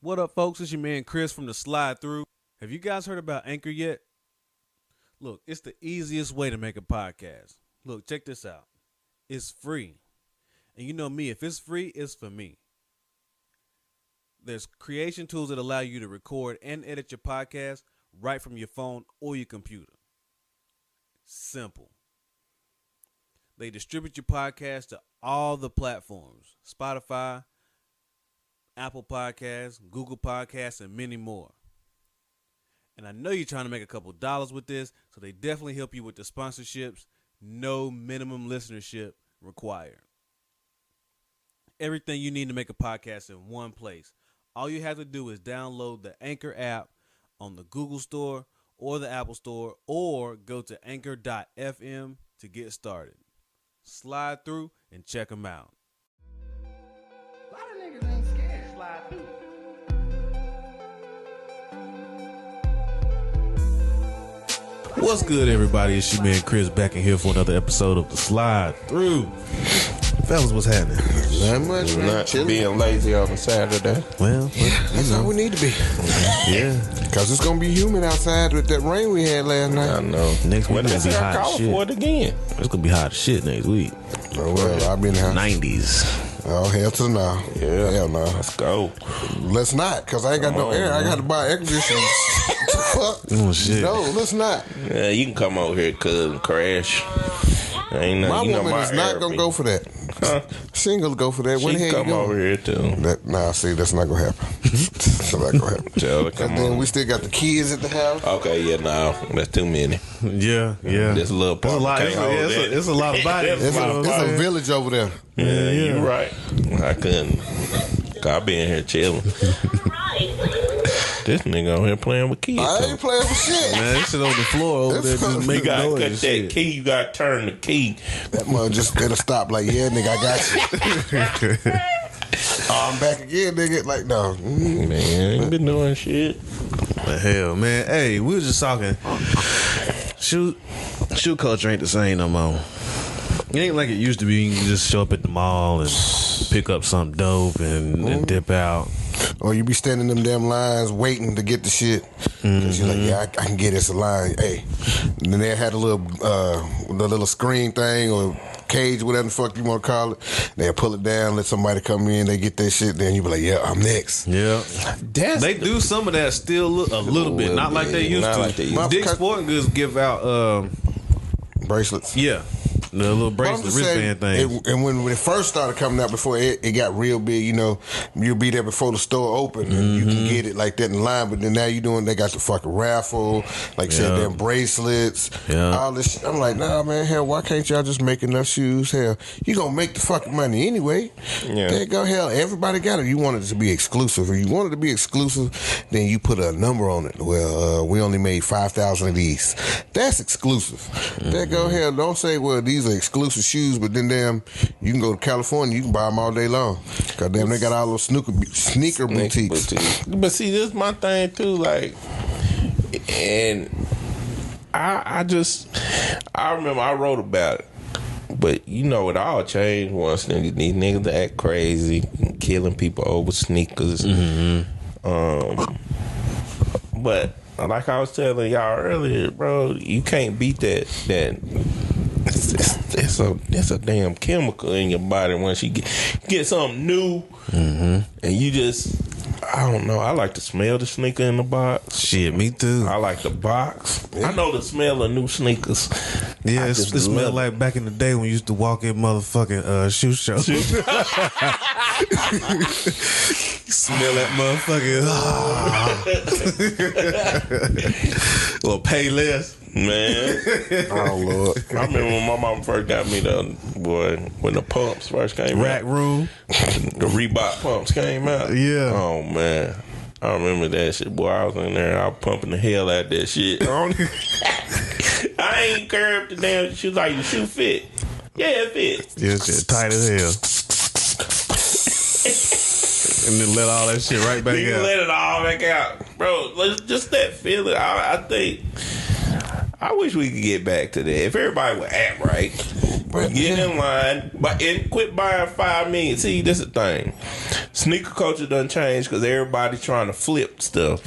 What up, folks? It's your man Chris from the Slide Thru. Have you guys heard about Anchor yet? Look, it's the easiest way to make a podcast. Look, check this out. It's free. And you know me, if it's free, it's for me. There's creation tools that allow you to record and edit your podcast right from your phone or your computer. Simple. They distribute your podcast to all the platforms: Spotify, Apple Podcasts, Google Podcasts, and many more. And I know you're trying to make a couple dollars with this, so they definitely help you with the sponsorships. No minimum listenership required. Everything you need to make a podcast in one place. All you have to do is download the Anchor app on the Google Store or the Apple Store, or go to anchor.fm to get started. Slide through and check them out. A lot of niggas ain't scared to slide through. What's good, everybody? It's your man Chris back in here for another episode of the Slide Through. Fellas, what's happening? Not much, man. Not Chilling. being lazy on a Saturday. Well, That's how we need to be. yeah. Because it's going to be humid outside with that rain we had last night. I know. Next week When it's they gonna be say hot as call shit. for it again. It's gonna be hot as shit next week. Oh, well, I've been here. 90s. Oh, hell to the no. Yeah. Hell no. Let's go. Let's not, because I ain't got no air. I got to buy air conditioning. Fuck. Oh shit. No, let's not. Yeah, you can come over here, cuz, and crash. Ain't My nothing. You know woman my is not going to go for that. Huh? She ain't going to go for that. When the She hell can you come over going? here, too. Nah, see, that's not going to happen. That's not going to happen. Tell her come And then on. we still got the kids at the house. Okay, yeah, no. That's too many. Yeah. This little It's a lot. can't hold that. It's a lot of bodies. It's You know what I'm a saying? village over there. Yeah, you right. I couldn't. I be in here chilling. This nigga on here playing with kids. I ain't playing for shit. Man, this shit on the floor over there just You making gotta noise cut and that shit. key. You gotta turn the key. That mother just better stop. Like, yeah, nigga, I got you. Oh, I'm back again, nigga. Like, no. Man, ain't been doing shit. The hell, man. Hey, we was just talking. Shoe culture ain't the same no more. It ain't like it used to be. You can just show up at the mall and pick up something dope and dip out. Or you be standing in them damn lines waiting to get the shit. Cause you're like, yeah, I can get this a line. Hey, and then they had a little screen thing or cage, whatever the fuck you want to call it. They'll pull it down, let somebody come in, they get their shit. Then you be like, yeah, I'm next. Yeah, they do some of that still a little bit, not like they used Not to. like they used to. Dick's Sporting Goods give out, Bracelets. yeah, the little But I'm bracelet just saying, wristband thing. and when it first started coming out, before it got real big, you know, you'll be there before the store open and you can get it like that in line. But then now they got the fucking raffle, like you said, them bracelets, all this shit. I'm like, nah, man, hell, why can't y'all just make enough shoes? Hell, you gonna make the fucking money anyway. Yeah. There you go, hell, everybody got it. You want it to be exclusive. If you want it to be exclusive, then you put a number on it. Well, we only made 5,000 of these. That's exclusive. There you go, hell, don't say, well, these are exclusive shoes, but then damn, you can go to California, you can buy them all day long. Cause damn, they got all those sneaker boutiques. But see, this is my thing too. Like, and I remember I wrote about it. But you know, it all changed once these niggas act crazy, killing people over sneakers. But like I was telling y'all earlier, bro, you can't beat that. It's a damn chemical in your body once you get something new, and you just, I don't know. I like to smell the sneaker in the box. Shit, me too. I like the box. Yeah. I know the smell of new sneakers. Yeah, it smelled like back in the day when you used to walk in motherfucking shoe show. Smell that motherfucking or pay less. Man. Oh, Lord. I remember when my mom first got me when the pumps first came out. Rack room. The Reebok pumps came out. Yeah. Oh, man. I remember that shit. Boy, I was in there. I was pumping the hell out of that shit. I ain't curved the damn shoes. Like, the shoe fit. Yeah, it fits. Yeah, shit tight as hell. And then let all that shit right back You out. let it all back out. Bro, just that feeling. I think, I wish we could get back to that. If everybody would act right. Get in line, and quit buying 5 million. See, this is the thing. Sneaker culture done changed because everybody's trying to flip stuff.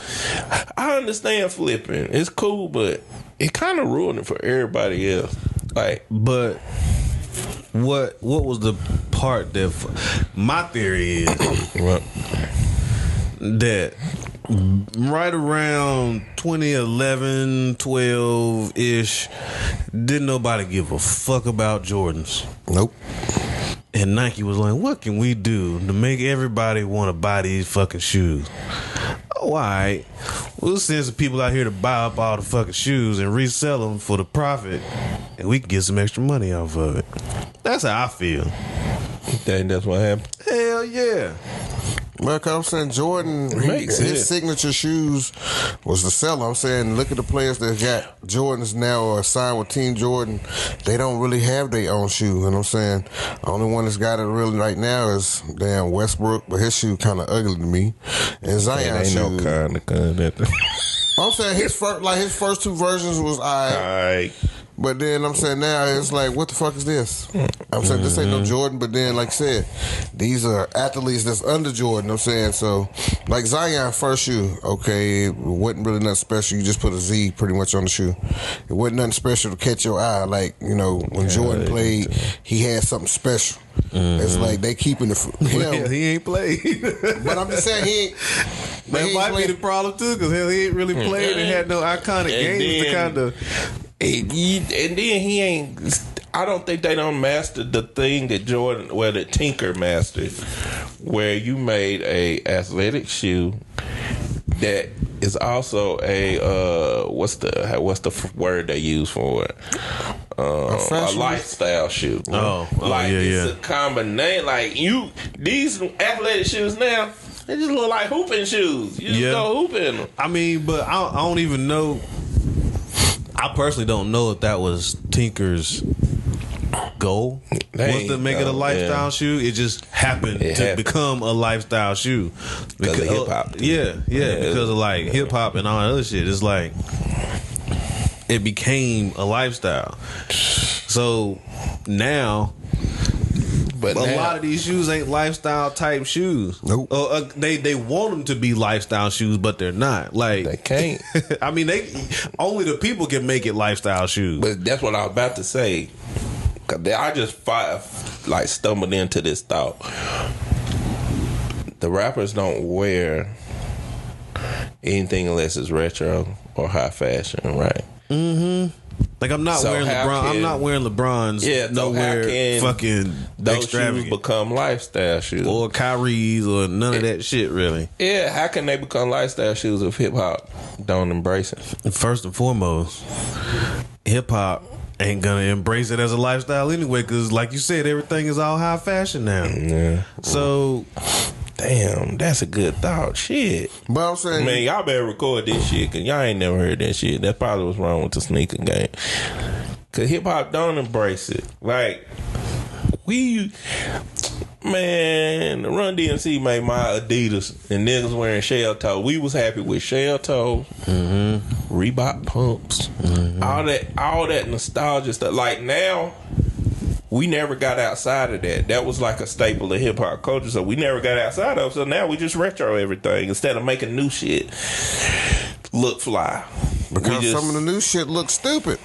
I understand flipping. It's cool, but it kind of ruined it for everybody else. Like, but what was the part that my theory is that right around 2011, 12-ish, didn't nobody give a fuck about Jordans. Nope. And Nike was like, what can we do to make everybody want to buy these fucking shoes? Oh, all right. We'll send some people out here to buy up all the fucking shoes and resell them for the profit, and we can get some extra money off of it. That's how I feel. think that's what happened. Hell yeah. Well, cause I'm saying Jordan, his signature shoes was the seller. I'm saying, look at the players that got Jordans now or signed with Team Jordan. They don't really have their own shoe. And I'm saying, the only one that's got it really right now is damn Westbrook, but his shoe kind of ugly to me. And Zion's shoe. Ain't no kind of. I'm saying his first two versions was alright. But then I'm saying now it's like, what the fuck is this? I'm saying this ain't no Jordan, but then like I said, these are athletes that's under Jordan. I'm saying, so like Zion first shoe, okay, it wasn't really nothing special. You just put a Z pretty much on the shoe. It wasn't nothing special to catch your eye. Like, you know, when Jordan played, he had something special. It's like they keeping it for him. He ain't played. But I'm just saying he ain't. That might be the problem too, because he ain't really played and had no iconic games to kind of. And then he ain't. I don't think they don't master the thing that Jordan, that Tinker mastered, where you made a athletic shoe that is also a what's the word they use for it? A lifestyle shoe. It's a combination. Like these athletic shoes now, they just look like hooping shoes. You just go hooping. I mean, but I don't even know. I personally don't know if that was Tinker's goal, was to make it a lifestyle shoe. It just happened to become a lifestyle shoe because of hip hop. Because of like hip hop and all that other shit. It's like it became a lifestyle. So now. But a lot of these shoes ain't lifestyle type shoes. Nope. They want them to be lifestyle shoes, but they're not. Like they can't. I mean, only the people can make it lifestyle shoes. But that's what I was about to say. Cause I just stumbled into this thought. The rappers don't wear anything unless it's retro or high fashion, right? Mm-hmm. Like I'm not wearing LeBron. I'm not wearing LeBron's. Yeah, nowhere fucking those shoes become lifestyle shoes or Kyrie's or none of that shit. Really. Yeah, how can they become lifestyle shoes if hip hop don't embrace it? First and foremost, hip hop ain't gonna embrace it as a lifestyle anyway. Because, like you said, everything is all high fashion now. Yeah. So. Damn, that's a good thought. Shit. But I'm saying, man, y'all better record this shit because y'all ain't never heard that shit. That's probably what's wrong with the sneaker game. Because hip hop don't embrace it. Like, man, the Run DMC made my Adidas and niggas wearing shell toe. We was happy with shell toe, Reebok pumps, all that nostalgia stuff. Like now, we never got outside of that. That was like a staple of hip hop culture, so we never got outside of it. So now we just retro everything instead of making new shit look fly. Because some of the new shit looks stupid.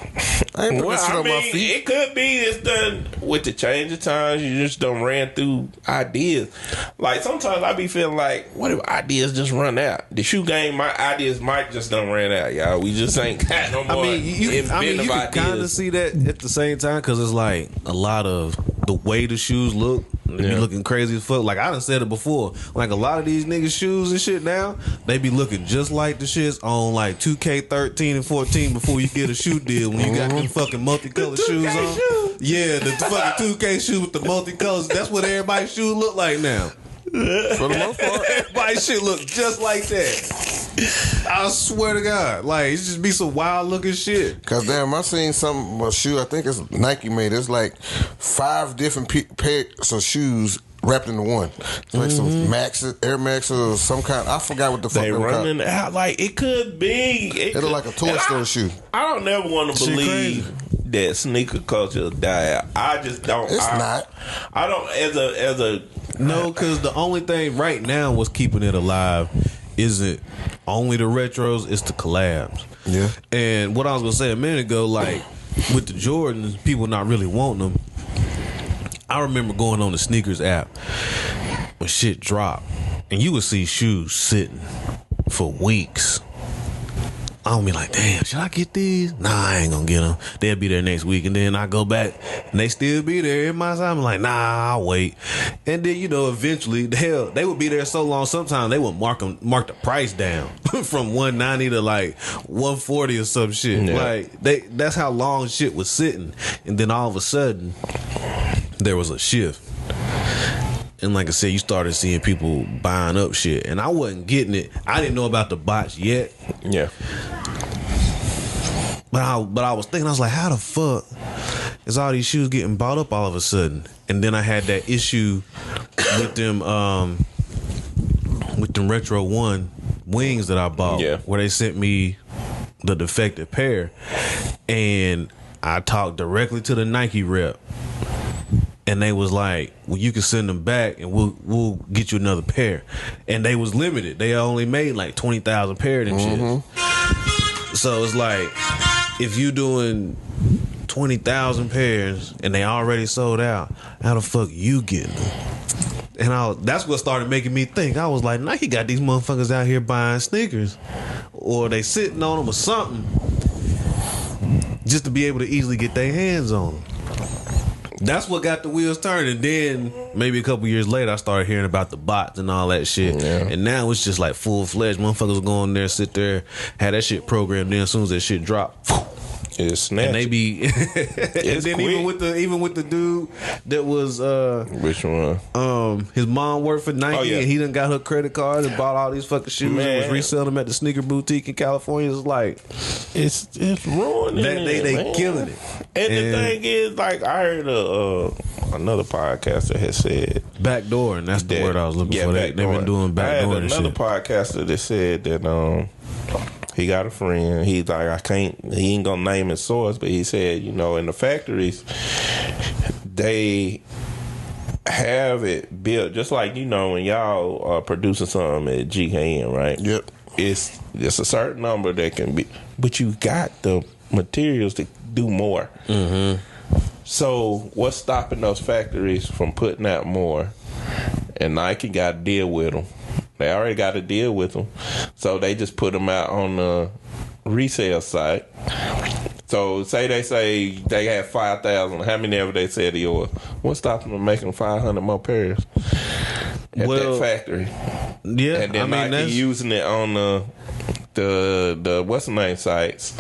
I ain't putting shit on my feet. It could be it's done with the change of times. You just done ran through ideas. Like sometimes I be feeling like, what if ideas just run out? The shoe game, my ideas might just done ran out, y'all. We just ain't got no more. You can kind of see that at the same time because it's like a lot of the way the shoes look. They be looking crazy as fuck. Like I done said it before. Like a lot of these niggas' shoes and shit now, they be looking just like the shits on like 2K13 and 14 before you get a shoe deal. When you got them fucking multicolored shoes on. Yeah, the fucking 2K shoes with the multicolors. That's what everybody's shoes look like now. For the most part, everybody's shit look just like that. I swear to God, like it's just be some wild looking shit. Cause damn, I seen a shoe. I think it's Nike made. It's like 5 different pairs of shoes wrapped into one. It's like some Maxes, Air Maxes, or some kind. I forgot what the fuck they running out. Like it could be. It look like a Toy Story shoe. I don't never want to believe that sneaker culture died. I just don't. It's not. I don't. As a No, because the only thing right now what's keeping it alive isn't only the retros, it's the collabs. Yeah. And what I was gonna say a minute ago, like with the Jordans, people not really wanting them. I remember going on the sneakers app when shit dropped, and you would see shoes sitting for weeks. I don't be like, damn, should I get these? Nah, I ain't gonna get them. They'll be there next week, and then I go back, and they still be there in my side. I'm like, nah, I'll wait. And then, eventually, hell, they would be there so long. Sometimes they would mark the price down from $190 to like $140 or some shit. Yeah. Like that's how long shit was sitting, and then all of a sudden, there was a shift. And like I said, you started seeing people buying up shit. And I wasn't getting it. I didn't know about the bots yet. yeah. But I was thinking, I was like, how the fuck is all these shoes getting bought up all of a sudden? And then I had that issue with them Retro 1 wings that I bought. Yeah. Where they sent me the defective pair. And I talked directly to the Nike rep. And they was like, well, you can send them back and we'll get you another pair. And they was limited. They only made like 20,000 pairs and shit. So it's like, if you doing 20,000 pairs and they already sold out, how the fuck you getting them? And that's what started making me think. I was like, Nike got these motherfuckers out here buying sneakers. Or they sitting on them or something. Just to be able to easily get their hands on them. That's what got the wheels turning. Then maybe a couple years later, I started hearing about the bots and all that shit. Yeah. And now it's just like full fledged. Motherfuckers go in there, sit there, have that shit programmed. Then as soon as that shit drop, it's snatched. And they be. And then quick. even with the dude that was which one? His mom worked for Nike and he done got her credit card and bought all these fucking shoes and was reselling them at the sneaker boutique in California. It's like it's ruining they killing it. And the thing is, like, I heard another podcaster had said backdoor, and that's the word I was looking for. They've been doing backdoor. I had another podcaster that said that he got a friend. He's like, he ain't gonna name his source, but he said, in the factories, they have it built just like, when y'all are producing something at GKN, right? Yep. It's a certain number that can be, but you got the materials to do more. Mm-hmm. So what's stopping those factories from putting out more? And Nike got to deal with them. They already got to deal with them. So they just put them out on the resale site. So say they have 5,000. How many ever they said to yours? What's stopping them from making 500 more pairs at that factory? Yeah, and then Nike using it on the what's the name sites.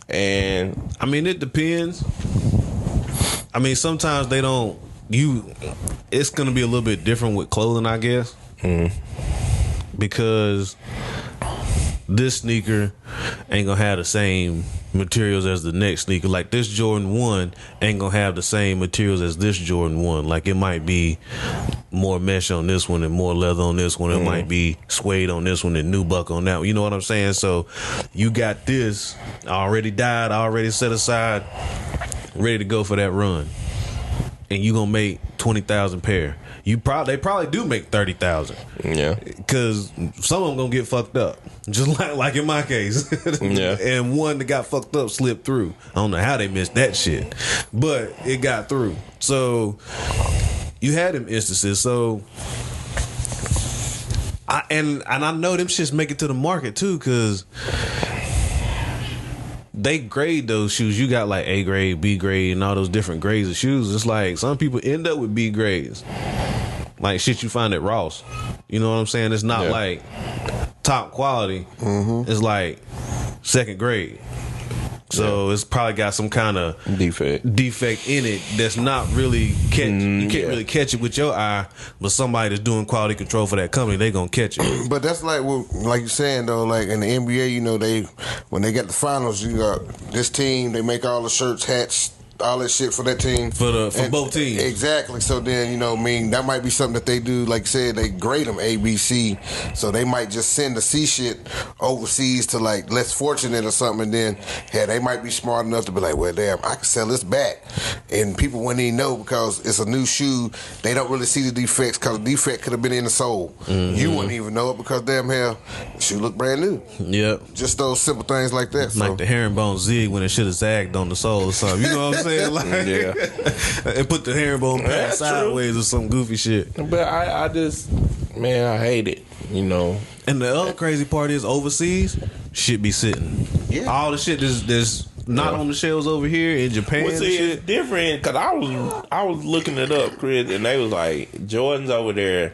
And I mean, it depends. I mean, sometimes they don't. It's gonna be a little bit different with clothing, I guess, because this sneaker ain't gonna have the same materials as the next sneaker. Like this Jordan 1 ain't gonna have the same materials as this Jordan 1. Like it might be more mesh on this one and more leather on this one. It might be suede on this one and nubuck on that one. You know what I'm saying? So you got this already dyed, already set aside, ready to go for that run. And you gonna make 20,000 pair. They probably do make 30,000. Yeah, because some of them gonna get fucked up, just like in my case. Yeah, and one that got fucked up slipped through. I don't know how they missed that shit, but it got through. So you had them instances. So I know them shits make it to the market too, because they grade those shoes. You got like A grade, B grade, and all those different grades of shoes. It's like some people end up with B grades, like shit you find at Ross. You know what I'm saying? It's not like top quality. It's like second grade. So it's probably got some kind of defect in it that's not really catch. You can't really catch it with your eye, but somebody that's doing quality control for that company, they gonna catch it. But that's like you're saying though, like in the NBA, they when they get the finals, you got this team, they make all the shirts, hats, all that shit for that team. For both teams. Exactly. So then, that might be something that they do. Like I said, they grade them A, B, C. So they might just send the C shit overseas to like less fortunate or something. And then, they might be smart enough to be like, well, damn, I can sell this back. And people wouldn't even know because it's a new shoe. They don't really see the defects because the defect could have been in the sole. Mm-hmm. You wouldn't even know it because damn hell, the shoe look brand new. Yep. Just those simple things like that. Like the herringbone zig when it should have zagged on the sole or something. You know what I'm saying? Like, and put the herringbone pad sideways or some goofy shit. But I just, man, I hate it. And the other crazy part is overseas, shit be sitting. Yeah. All the shit that's not on the shelves over here in Japan. Well, see, it's different because I was looking it up, Chris, and they was like Jordans over there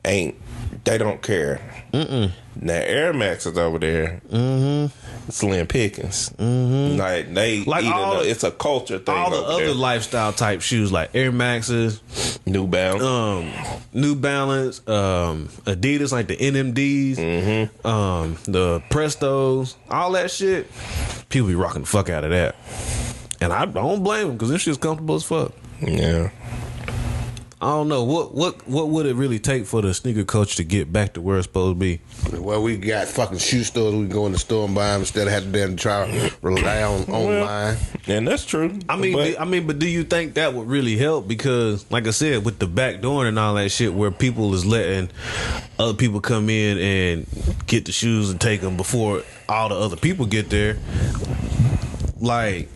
they don't care. Mm-mm. Now Air Maxes over there, slim pickings. Mm-hmm. Like they it's a culture thing. All the over other there. lifestyle type shoes like Air Maxes, New Balance, Adidas like the NMDs, the Prestos, all that shit. People be rocking the fuck out of that, and I don't blame them because this shit's comfortable as fuck. Yeah. I don't know what would it really take for the sneaker culture to get back to where it's supposed to be. Well, we got fucking shoe stores. We can go in the store and buy them instead of having to try to rely on online. And that's true. But do you think that would really help? Because, like I said, with the back door and all that shit, where people is letting other people come in and get the shoes and take them before all the other people get there, like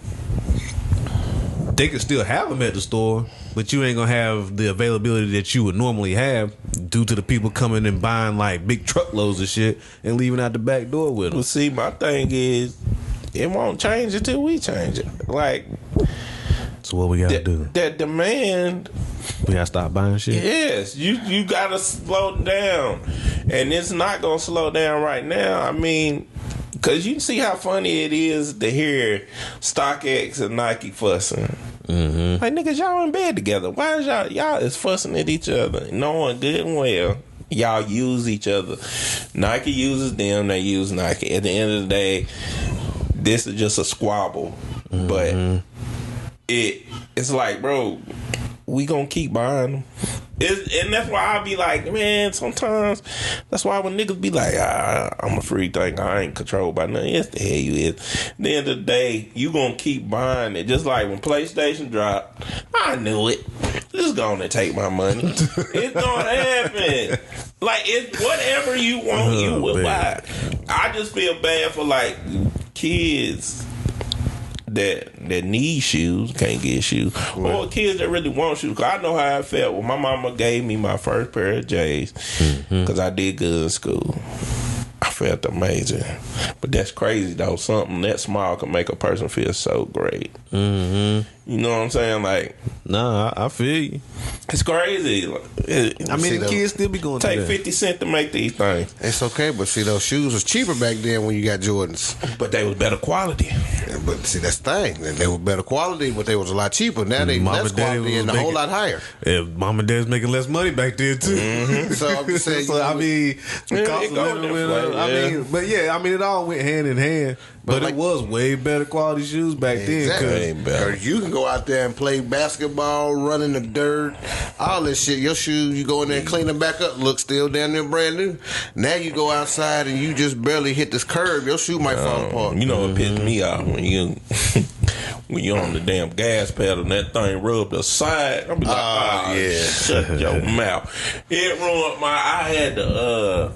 they could still have them at the store. But you ain't gonna have the availability that you would normally have due to the people coming and buying like big truckloads of shit and leaving out the back door with them. Well, see, my thing is, it won't change until we change it. Like, so what we gotta do? That demand, we gotta stop buying shit. Yes, you gotta slow down, and it's not gonna slow down right now. I mean, because you see how funny it is to hear StockX and Nike fussing. Mm-hmm. Like, niggas, y'all in bed together. Why is y'all is fussing at each other, knowing good and well y'all use each other. Nike uses them, they use Nike. At the end of the day, this is just a squabble. Mm-hmm. But it's like, bro, we gonna keep buying them. And that's why I be like, man, sometimes that's why when niggas be like, I'm a free thing, I ain't controlled by nothing. Yes, the hell you is. At the end of the day, you gonna keep buying it. Just like when PlayStation dropped, I knew it. Just gonna take my money. It's gonna happen. Like, it's whatever you want, you will buy. I just feel bad for like kids that need shoes, can't get shoes, or kids that really want shoes. Cause I know how I felt when my mama gave me my first pair of J's because I did good in school. I felt amazing. But that's crazy though. Something that small can make a person feel so great. Mm-hmm. You know what I'm saying? Like, nah, I feel you. It's crazy. I mean, the kids still be going take 50 cents to make these things. It's okay, but see, those shoes was cheaper back then when you got Jordans. But they was better quality. Yeah, but see, that's the thing. They were better quality, but they was a lot cheaper. Now they less quality and a whole lot higher. Yeah, mom and dad's making less money back then too. Mm-hmm. So I'm just saying. So I mean, the cost of living went up. I mean, it all went hand in hand. But like, it was way better quality shoes back then. Because you can go out there and play basketball, run in the dirt, all this shit. Your shoes, you go in there and clean them back up, look still damn near brand new. Now you go outside and you just barely hit this curb, your shoe might fall apart. You know what pissed me off when you on the damn gas pedal and that thing rubbed the side. I'm like, shut your mouth. It ruined I had the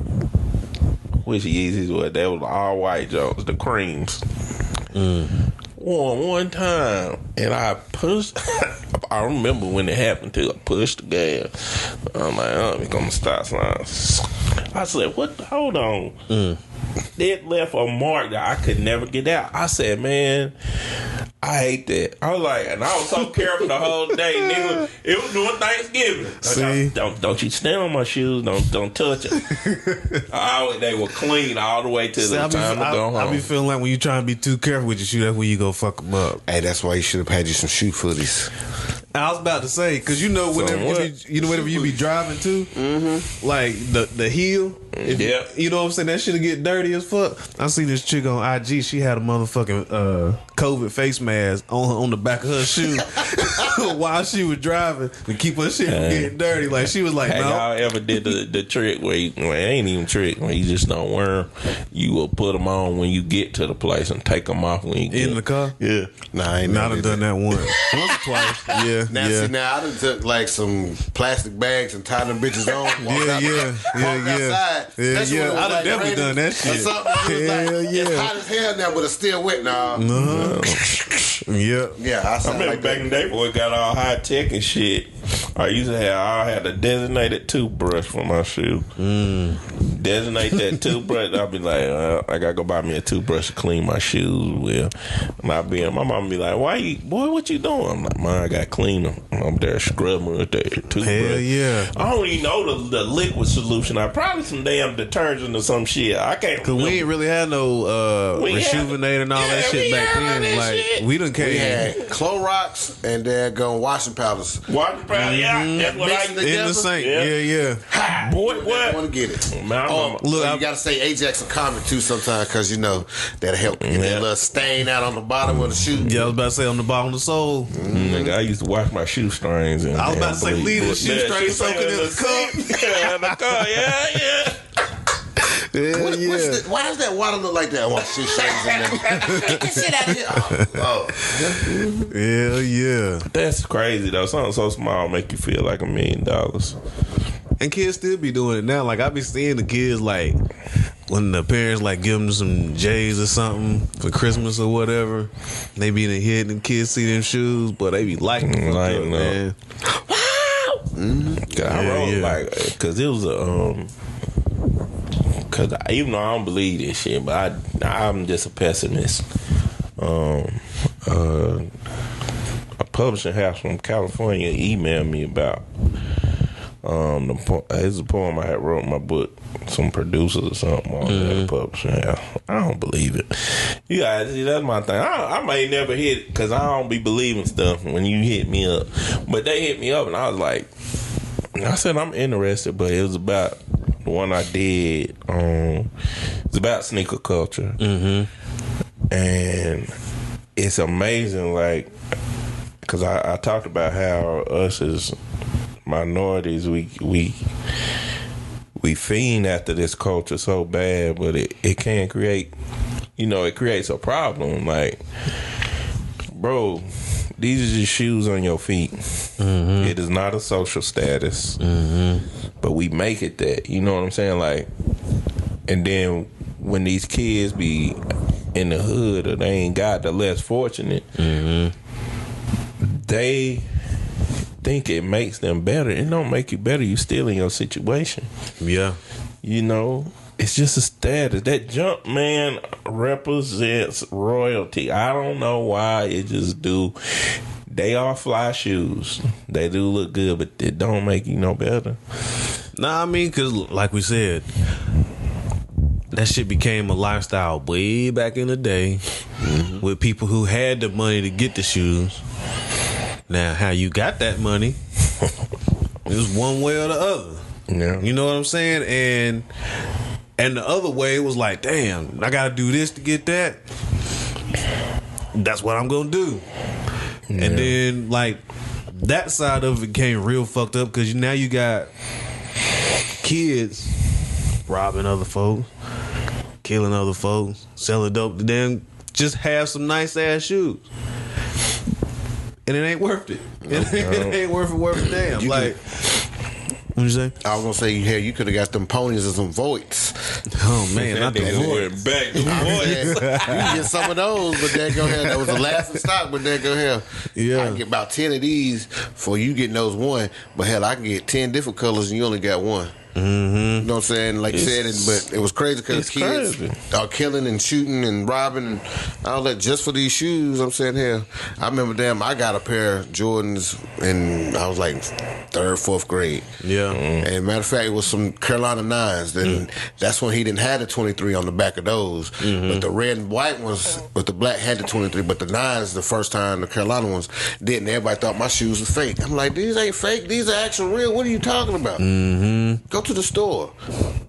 which Yeezys was. They was all white Jones, the creams. One time, and I pushed. I remember when it happened too. I pushed the gas. I'm like, it's gonna stop sign. I said, "What? Hold on." It left a mark that I could never get out. I said, "Man, I hate that." I was like, and I was so careful the whole day, nigga. It was doing Thanksgiving. See? Don't you stand on my shoes. Don't touch it. They were clean all the way to the time to go home. I be feeling like when you trying to be too careful with your shoe, that's when you go fuck them up. Hey, that's why you should have had you some shoe footies. I was about to say, because whenever you be driving too, like the hill, you know what I'm saying, that shit'll get dirty as fuck. I seen this chick on IG. She had a motherfucking COVID face mask on the back of her shoe while she was driving to keep her shit from getting dirty. Like she was like, Have no. y'all ever did the trick where it ain't even trick when you just don't wear them? You will put them on when you get to the place and take them off when you get In the car? Yeah. Nah, I ain't Not never have did done that once. Once or twice. Yeah. Now, see, now I done took like some plastic bags and tied them bitches on. Walked outside. Especially when it was, I done like, definitely raining done that or shit. something. It was like, Hell yeah. It's hot as hell now, but it's still wet now. Yeah. Yeah, I I sound remember like back in the day before it got all high tech and shit. I had a designated toothbrush for my shoe. Designate that toothbrush. I'll be like, I gotta go buy me a toothbrush to clean my shoes with. And my mom be like, what you doing? I'm like, man, I gotta clean them. I'm there scrubbing with that toothbrush. Hell yeah. I don't even know the liquid solution. I probably some damn detergent or some shit. I can't. Cause we ain't really had no rejuvenate and all that shit back then. Like we done came. we had Clorox and daggone washing powders. Water powder, yeah, that's what I Mixed used In the sink. Yeah. Boy, I what? want to get it. Man, Look, you gotta say Ajax a comment too sometimes, because that'll help get that little stain out on the bottom of the shoe. Yeah, I was about to say on the bottom of the sole. Nigga, I used to wash my shoestrings. And I was about to say leave the shoestring soaking in the cup. Yeah, in the cup. Yeah. Why does that water look like that? I want shoestrings in there. Get that shit out of here. Hell yeah. That's crazy though. Something so small make you feel like $1 million. And kids still be doing it now. Like I be seeing the kids like when the parents like give them some J's or something for Christmas or whatever. They be in the head and kids see them shoes, but they be lighting the fuck up, man. I wrote like, cause it was cause even though I don't believe this shit, but I'm just a pessimist. A publishing house from California emailed me about it's a poem I had wrote in my book. Some producers or something on that publishing house. I don't believe it. You guys, see, that's my thing. I may never hit it because I don't be believing stuff when you hit me up. But they hit me up and I was like, I said I'm interested, but it was about the one I did. It's about sneaker culture, and it's amazing. Like, because I talked about how us as minorities we fiend after this culture so bad, but it can create, it creates a problem. Like, bro, these are just shoes on your feet. It is not a social status, but we make it that. You know what I'm saying? Like, and then when these kids be in the hood or they ain't got the less fortunate, they think it makes them better. It don't make you better. You still in your situation. Yeah. It's just a status. That jump man represents royalty. I don't know why it just do. They are fly shoes. They do look good, but it don't make you no better. Nah, I mean, because like we said, that shit became a lifestyle way back in the day with people who had the money to get the shoes. Now, how you got that money is one way or the other. Yeah. You know what I'm saying? And the other way was like, damn, I gotta do this to get that. That's what I'm gonna do. Yeah. And then like that side of it became real fucked up because now you got kids robbing other folks, killing other folks, selling dope to them, just have some nice ass shoes. And it ain't worth it. It ain't worth a damn. Like, what you say? I was gonna say, you could have got them ponies and some voids. Oh man, not the voids. Back to voids. You can get some of those, but that go ahead. That was the last in stock, but that go ahead. Yeah, I can get about 10 of these for you getting those one. But hell, I can get 10 different colors and you only got one. You know what I'm saying? Like you said, but it was crazy because kids crazy. are killing and shooting and robbing and all that just for these shoes. I'm saying, hell, I remember I got a pair of Jordans and I was like 3rd, 4th grade. Yeah. And matter of fact, it was some Carolina 9s. Then that's when he didn't have the 23 on the back of those. But the red and white ones with the black had the 23. But the 9s, the first time, the Carolina ones didn't. Everybody thought my shoes were fake. I'm like, these ain't fake. These are actual real. What are you talking about? Go to the store.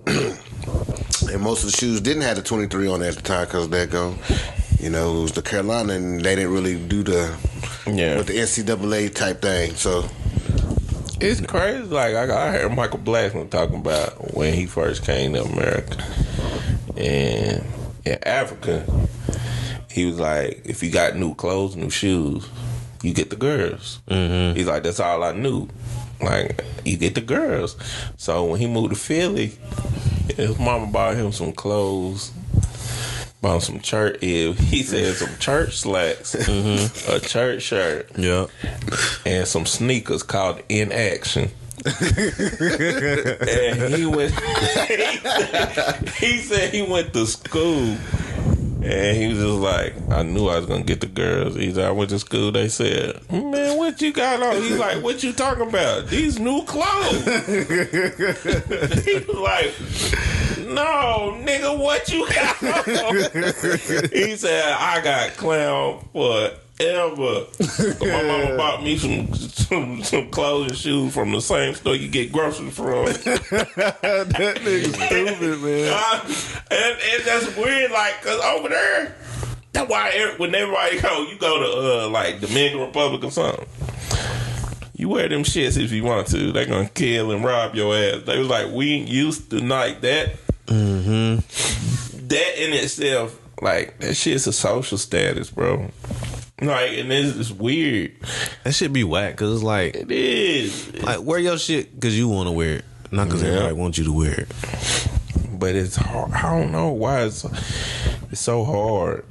And most of the shoes didn't have the 23 on it at the time because it was the Carolina and they didn't really do with the NCAA type thing. So it's crazy. Like I heard Michael Blackman talking about when he first came to America and in Africa, he was like, if you got new clothes, new shoes, you get the girls. He's like, that's all I knew. Like, you get the girls. So when he moved to Philly, his mama bought him some clothes, bought some church. He said some church slacks, a church shirt, and some sneakers called In Action. And he went. He said he went to school. And he was just like, I knew I was going to get the girls. He said, I went to school. They said, man, what you got on? He's like, what you talking about? These new clothes. He was like, no, nigga, what you got on? He said, I got clown forever. My mama bought me some clothes and shoes from the same store you get groceries from. That nigga stupid, man. And that's weird, like, cause over there, that's why when everybody you go to like Dominican Republic or something. You wear them shits if you want to. They gonna kill and rob your ass. They was like, we ain't used to like that. That in itself, like, that shit's a social status, bro. Like, and it's weird. That shit be whack because it's like, it is. Like, wear your shit because you want to wear it, not because everybody wants you to wear it. But it's hard. I don't know why it's so hard.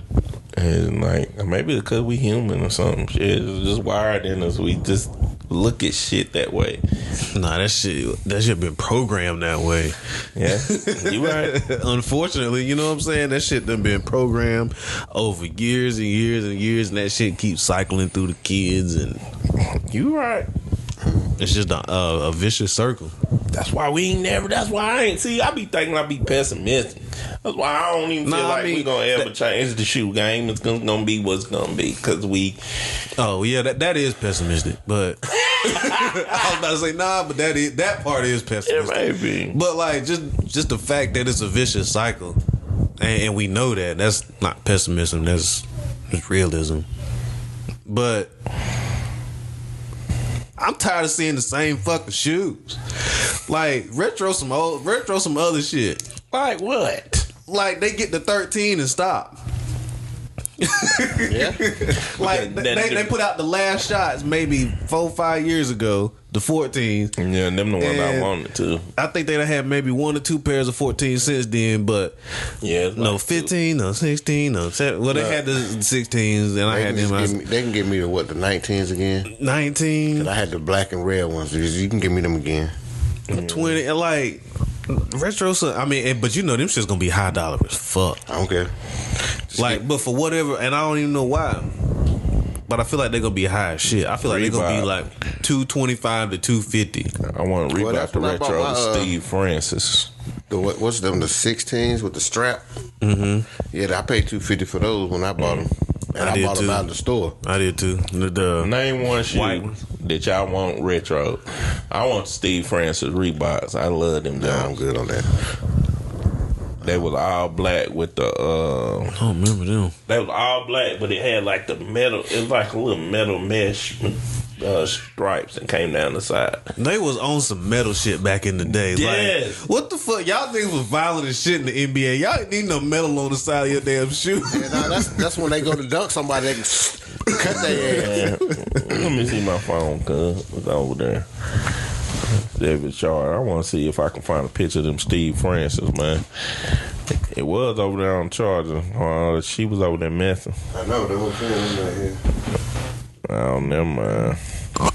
And like, maybe because we human or something. Shit, it's just wired in us. We just look at shit that way. Nah, that shit been programmed that way. Yeah, you right. Unfortunately, you know what I'm saying? That shit done been programmed over years and years and years, and that shit keeps cycling through the kids, and you right. It's just a vicious circle. That's why we ain't never. That's why I ain't see. I be thinking I be pessimistic. That's why I don't even feel like we gonna ever change the shoe game. It's gonna be what's gonna be because we. Oh yeah, that is pessimistic. But I was about to say but that part is pessimistic. It may be. But like just the fact that it's a vicious cycle, and we know that's not pessimism. That's realism. But I'm tired of seeing the same fucking shoes. Like retro some other shit. Like what? Like they get to 13 and stop. Yeah. Like they put out the last shots maybe 4-5 years ago, the 14s. Yeah, them the ones I wanted to. I think they done had maybe 1 or 2 pairs of 14 since then, but no 15, no 16, no 7. Well, they had the 16s, and I had them. They can give me the 19s again. 19. And I had the black and red ones. You can give me them again. 20, and like retro. I mean, but you know them shit's gonna be high dollar as fuck. I don't care. Like, but for whatever, and I don't even know why. But I feel like they're gonna be high as shit. I feel like they're gonna be like $225 to $250. I want to Reebok the retro Steve Francis. What's them? The 16s with the strap. Mm-hmm. Yeah, I paid $250 for those when I bought them, and I bought them out of the store. I did too. The name one shoe that y'all want retro. I want Steve Francis Reeboks. I love them. Yeah, I'm good on that. They was all black with the. I don't remember them. They was all black, but it had like the metal. It was like a little metal mesh stripes that came down the side. They was on some metal shit back in the day. Yes. Like, what the fuck? Y'all niggas was violent as shit in the NBA. Y'all didn't need no metal on the side of your damn shoe. Yeah, that's when they go to dunk somebody. They can cut their ass. Let me see my phone, cuz it's over there. David Chart. I want to see if I can find a picture of them Steve Francis, man. It was over there on Charger. She was over there messing. I know, they were feeling right here. Oh, never mind. Oh,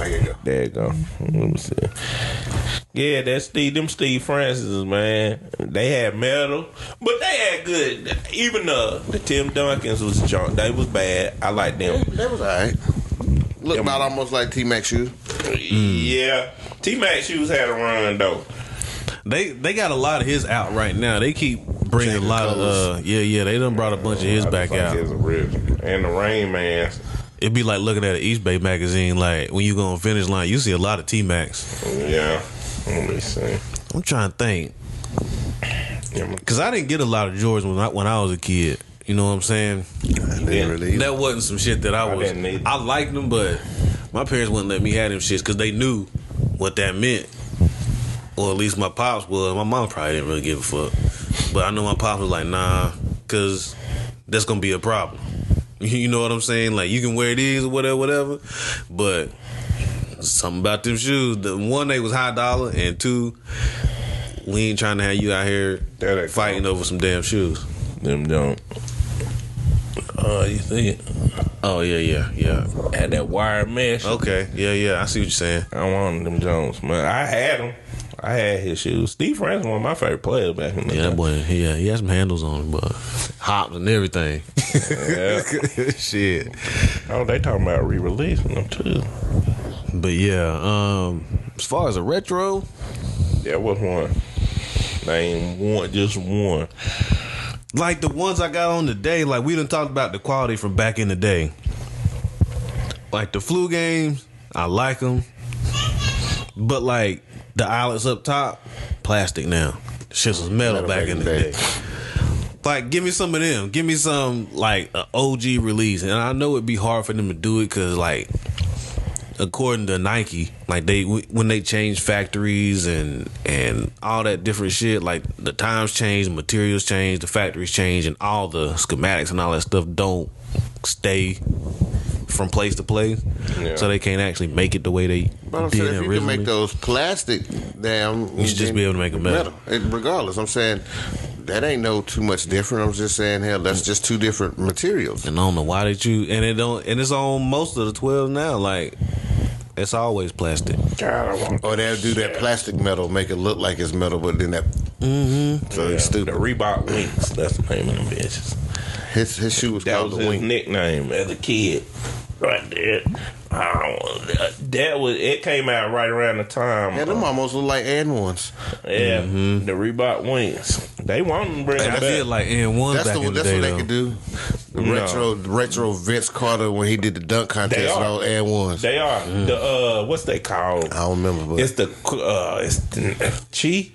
here you go. There you go. Let me see. Yeah, that's them Steve Francis, man. They had metal, but they had good. Even the Tim Duncans was junk. They was bad. I like them. That was alright. Look about almost like T-Mac shoes. Yeah, T-Mac shoes had a run though. They got a lot of his out right now. They keep bringing a lot of they done brought a bunch of his back out. His original. And the Rain Man. It'd be like looking at an East Bay magazine. Like when you go on Finish Line, you see a lot of T-Macs. Yeah, let me see. I'm trying to think, because I didn't get a lot of Jordans when I was a kid. You know what I'm saying? That wasn't some shit that I liked them, but my parents wouldn't let me have them shits because they knew what that meant. Or at least my pops was. My mom probably didn't really give a fuck. But I know my pops was like, nah, because that's going to be a problem. You know what I'm saying? Like, you can wear these or whatever. But something about them shoes. One, they was high dollar. And two, we ain't trying to have you out here fighting over some damn shoes. Them don't. You see it? Oh, yeah. Had that wire mesh. Okay, yeah. I see what you're saying. I wanted them Jones, man. I had them. I had his shoes. Steve Francis, one of my favorite players back in the day. That boy, he had some handles on him, but hops and everything. Yeah. Shit. Oh, they talking about re-releasing them too. But yeah, as far as a retro, yeah, what's one? Name one, just one. Like the ones I got on today, like we done talked about the quality from back in the day. Like the flu games, I like them, but like the eyelets up top, plastic now. Shit was metal back in the day. Like, give me some of them. Give me some, like, an OG release. And I know it'd be hard for them to do it because, like, according to Nike, like, when they change factories and all that different shit, like, the times change, the materials change, the factories change, and all the schematics and all that stuff don't stay from place to place, so they can't actually make it the way they did if you originally. can make those plastic, you should just be able to make them metal. Regardless, I'm saying that ain't no too much different. I'm just saying, hell, that's just two different materials. And I don't know why they choose, and it's on most of the 12 now. Like it's always plastic. Or they'll do that plastic metal, make it look like it's metal, but then that. So it's stupid. The Reebok Winks. That's the name of them bitches. His shoe was That called was the his Wink. nickname as a kid. Right there. It came out right around the time. Yeah, them almost look like N1s. Yeah, the Reebok Wings. They want to bring it I back. feel like N1 That's back in the that's day, what they though. could do. The retro Vince Carter when he did the dunk contest They with are. all N1s. They are the what's they called? I don't remember, but It's the Chi.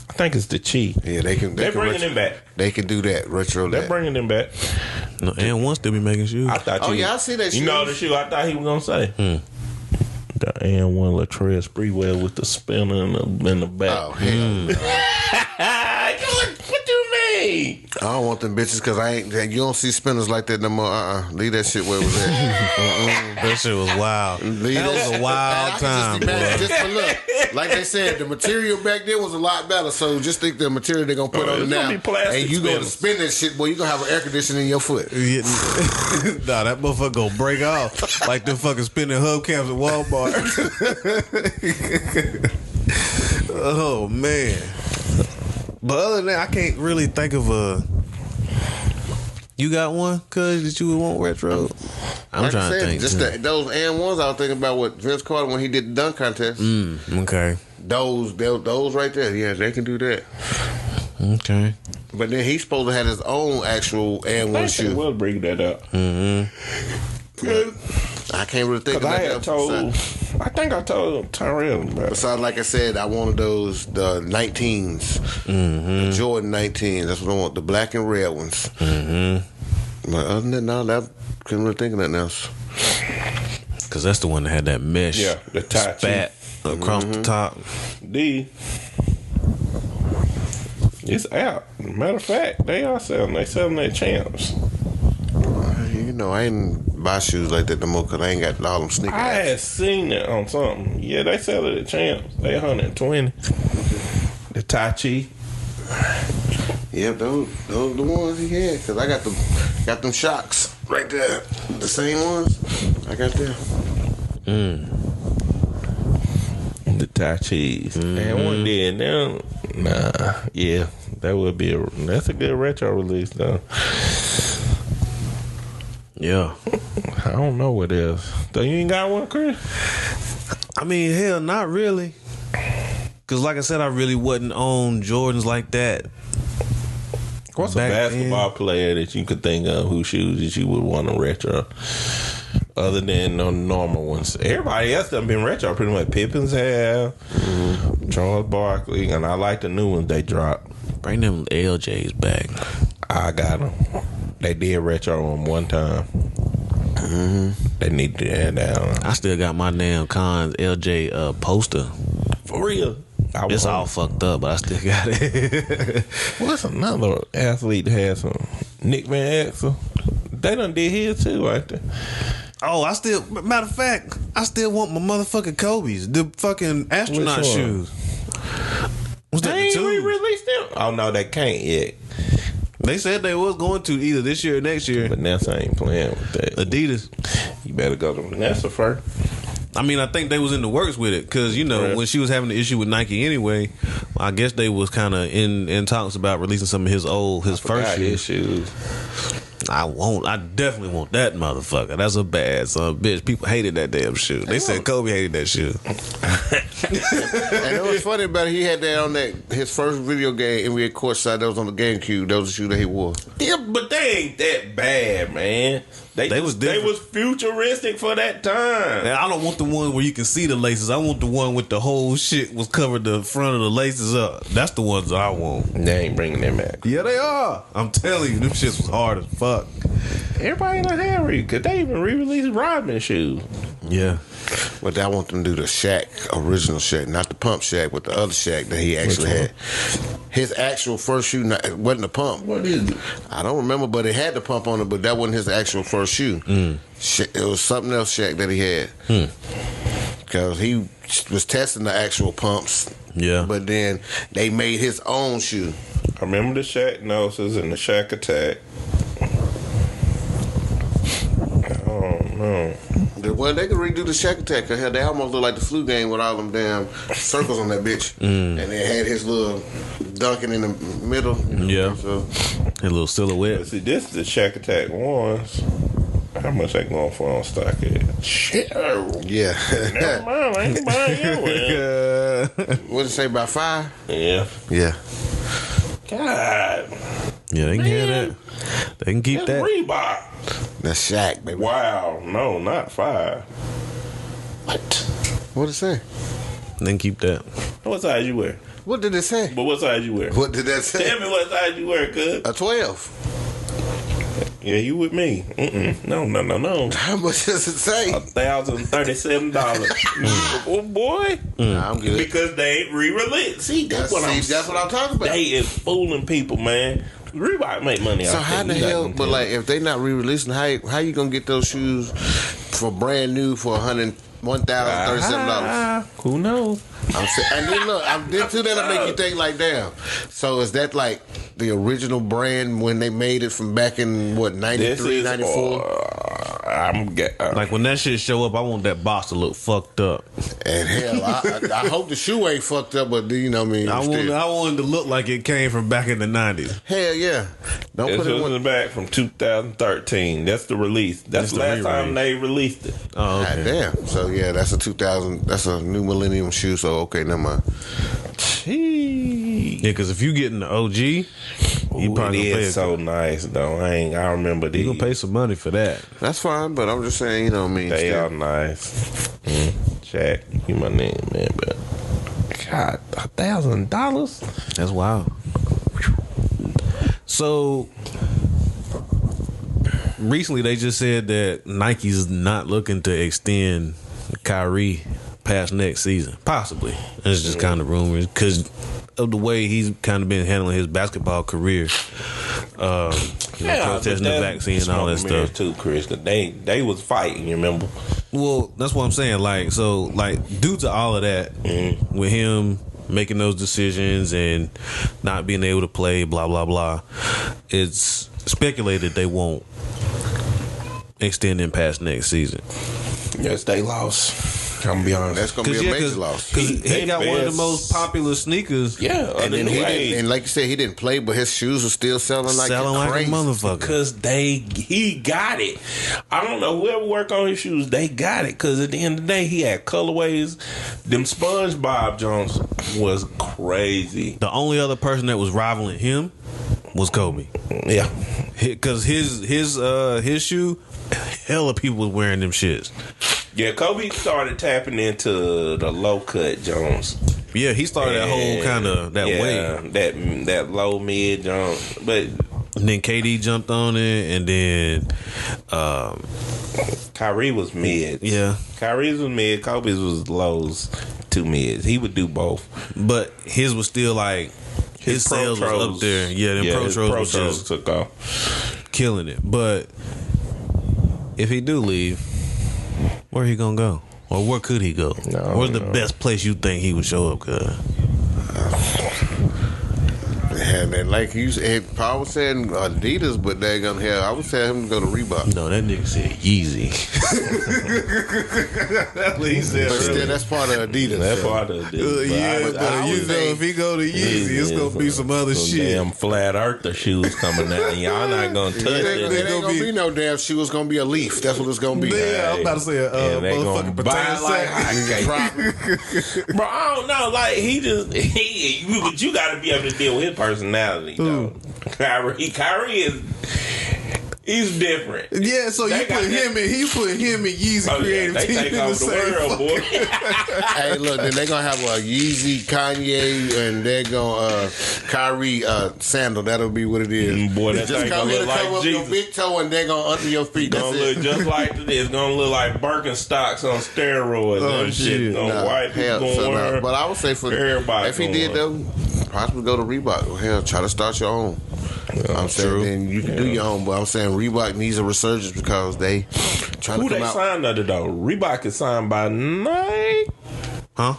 I think it's the Chi. yeah, they can. They're bringing them back. They can do that retro. They're bringing them back. No, N1 still be making shoes. I thought. Oh, yeah, I see that You shoe. know the shoe I thought he was gonna say. The N1 Latrell Spreewell with the spinner in the back. Oh hell, What you mean? I don't want them bitches because I ain't. You don't see spinners like that no more. Leave that shit where it was at. That shit was wild. Leave That was a wild I can time, just imagine, boy. just for look, like they said, the material back then was a lot better. So just think the material they're gonna put on it it's now, gonna be plastic and you gonna spinners. spin that shit, boy. You gonna have an air conditioner in your foot. Nah, that motherfucker gonna break off like them fucking spinning hubcaps at Walmart. Oh man. But other than that, I can't really think of a. You got one, cuz, that you would want retro? I'm Like trying I said, to think. just too. those N1s I was thinking about with Vince Carter when he did the dunk contest. Okay. Those right there, yeah, they can do that. Okay. But then he's supposed to have his own actual N1 shoe. We'll bring that up. I can't really think of I that. had told. I think I told Tyrell about it. Besides, like I said, I wanted the 19s, the Jordan 19s. That's what I want, the black and red ones. But other than that, I couldn't really think of nothing else. Because that's the one that had that mesh. Yeah, the tie spat across the top. It's out. Matter of fact, they selling their champs. You know, I ain't buy shoes like that no more because I ain't got all them sneakers. I had seen it on something. Yeah, they sell it at champs. They 120. The Tai Chi. Yeah, those the ones he had. Because I got them shocks right there. The same ones. I got them. Thai cheese. And one day, now, yeah, that's a good retro release though. Yeah. I don't know what else. So you ain't got one, Chris? I mean, hell, not really. Cause like I said, I really wasn't on Jordans like that. What's Back a basketball player that you could think of whose shoes that you would want to retro? Other than the normal ones. Everybody else done been retro pretty much. Pippins have, Charles Barkley, and I like the new ones they dropped. Bring them LJs back. I got them. They did retro them one time. They need to add down. I still got my damn Cons LJ poster. For real. It's all fucked up, but I still got it. What's another athlete that has some? Nick Van Exel. They done did his too, right there. Oh, matter of fact, I still want my motherfucking Kobe's. The fucking astronaut Which one? shoes. Was that They the ain't two? re-released them. Oh no, they can't yet. They said they was going to either this year or next year. But Nessa ain't playing with that. Adidas. You better go to Nessa first. I mean, I think they was in the works with it because Right. when she was having the issue with Nike anyway, I guess they was kind of in talks about releasing some of his first His shoes. shoes. I definitely want that motherfucker. That's a bad son of a bitch. People hated that damn shoe. They said Kobe hated that shoe. And it was funny about it. He had that on his first video game, and we had courtside. That was on the GameCube. That was the shoe that he wore. Yeah, but they ain't that bad, man. They was they different. was futuristic for that time. And I don't want the one where you can see the laces. I want the one with the whole shit was covered the front of the laces up. That's the ones that I want. They ain't bringing them back. Yeah, they are. I'm telling you, them shits was hard as fuck. Everybody in the Harry, because they even re-released Rodman shoes. Yeah. But I want them to do the Shaq, original Shaq, not the pump Shaq, but the other Shaq that he actually one? had. His actual first shoe wasn't a pump. What is it? I don't remember, but it had the pump on it, but that wasn't his actual first shoe. It was something else Shaq that he had. Because he was testing the actual pumps. Yeah. But then they made his own shoe. I remember the Shaq Gnosis and the Shaq Attack. Oh, no. Well, they could redo the Shaq Attack. Cause hell, they almost look like the flu game with all them damn circles on that bitch. And they had his little dunking in the middle. Yeah. So, A little silhouette. But see, this is the Shaq Attack ones. How much they going for on StockX? Shit. yeah. Never mind, I ain't buying you one. What did it say, about 5? Yeah. Yeah. God. Yeah, they can have that. They can keep That's that. Reebok. That's Shaq, baby. Wow. No, not 5. What? What did it say? They can keep that. What size you wear? What did it say? But what size you wear? What did that say? Tell me what size you wear, cuz. A 12. Yeah, you with me. No. How much does it say? $1,037. Oh, boy. Nah, I'm good. Because they ain't re-released. See, that's what I'm talking about. They is fooling people, man. Reebok make money So out how there. the hell? But like, if they not re-releasing, how you gonna get those shoes for brand new for $1,037? Who knows? I'm saying, and then look, then to that I make you think like, damn. So is that like the original brand when they made it from back in what 93, 94? Like when that shit show up, I want that box to look fucked up. And hell, I hope the shoe ain't fucked up, but you know what I mean. I still. want it to look like it came from back in the 90s. Hell yeah! Don't This put it was in. back from 2013. That's the release. That's the last time they released it. Oh, God okay. damn. So yeah, that's a 2000. That's a new millennium shoe. So okay, never mind. Yeah, because if you getting the OG, you probably It gonna pay is so nice though. I remember these. you gonna pay some money for that. That's fine, but I'm just saying, you know what I mean. They still. are nice. Jack, you my name, man. But God, $1,000. That's wild. So recently, they just said that Nike's not looking to extend Kyrie past next season. Possibly. It's just kind of rumors because of the way he's kind of been handling his basketball career. Protesting the vaccine and all that stuff too, Chris. 'Cause they was fighting. You remember? Well, that's what I'm saying. Like, so, like, due to all of that, with him making those decisions and not being able to play, blah blah blah, it's speculated they won't extend him past next season. Yes, they lost. I'm gonna be honest. That's gonna be a major loss. Because he got one of the most popular sneakers. Yeah, And then and like you said, he didn't play, but his shoes were still selling like crazy. A motherfucker. Because he got it. I don't know whoever worked on his shoes, they got it. Because at the end of the day, he had colorways. Them SpongeBob Jones was crazy. The only other person that was rivaling him was Kobe. Yeah, Because his shoe, hella people was wearing them shits. yeah. Kobe started tapping into the low cut Jones. Yeah, he started that whole kind of that wave. that low mid Jones, but. And then KD jumped on it, and then Kyrie was mid. Yeah. Kyrie's was mid. Kobe's was lows, two mids. He would do both. But his was still like his sales was up there. Yeah, them Pro Tros was just took off, killing it. But if he do leave, where he gonna go? Or where could he go? Where's the best place you think he would show up? Cause And then, like you said, Paul was saying Adidas, but they gonna have. I would tell him to go to Reebok. no, that nigga said Yeezy. That's what he said. But still, that's part of Adidas. That's part of it. But you know, if he go to Yeezy, it's gonna be some other shit. Damn flat earther shoes coming out, and y'all not gonna touch it. There ain't gonna be no damn shoe. It's gonna be a leaf. That's what it's gonna be. Yeah, I'm about to say And they gonna motherfucking buy potato like sack. hotcakes. Bro, I don't know. Like but you got to be able to deal with his personality, though. Kyrie is. He's different. Yeah, so you put him in Yeezy creative they team take in the over the same world, boy. Hey, look, then they gonna have a Yeezy, Kanye, and they're gonna Kyrie sandal. That'll be what it is. Boy, that just thing come gonna here look to like cover up Jesus. your big toe, and they're gonna under your feet. Gonna That's look it. just like this. It's gonna look like Birkenstocks on steroids. Oh, and shit. shit. Nah, White hell, people so gonna nah. wear. But I would say for Everybody if he gonna did though, possibly go to Reebok. Hell, try to start your own. I'm saying then you can do your own, but I'm saying Reebok needs a resurgence because they trying Who to come they out. signed under though? Reebok is signed by Nike. Huh?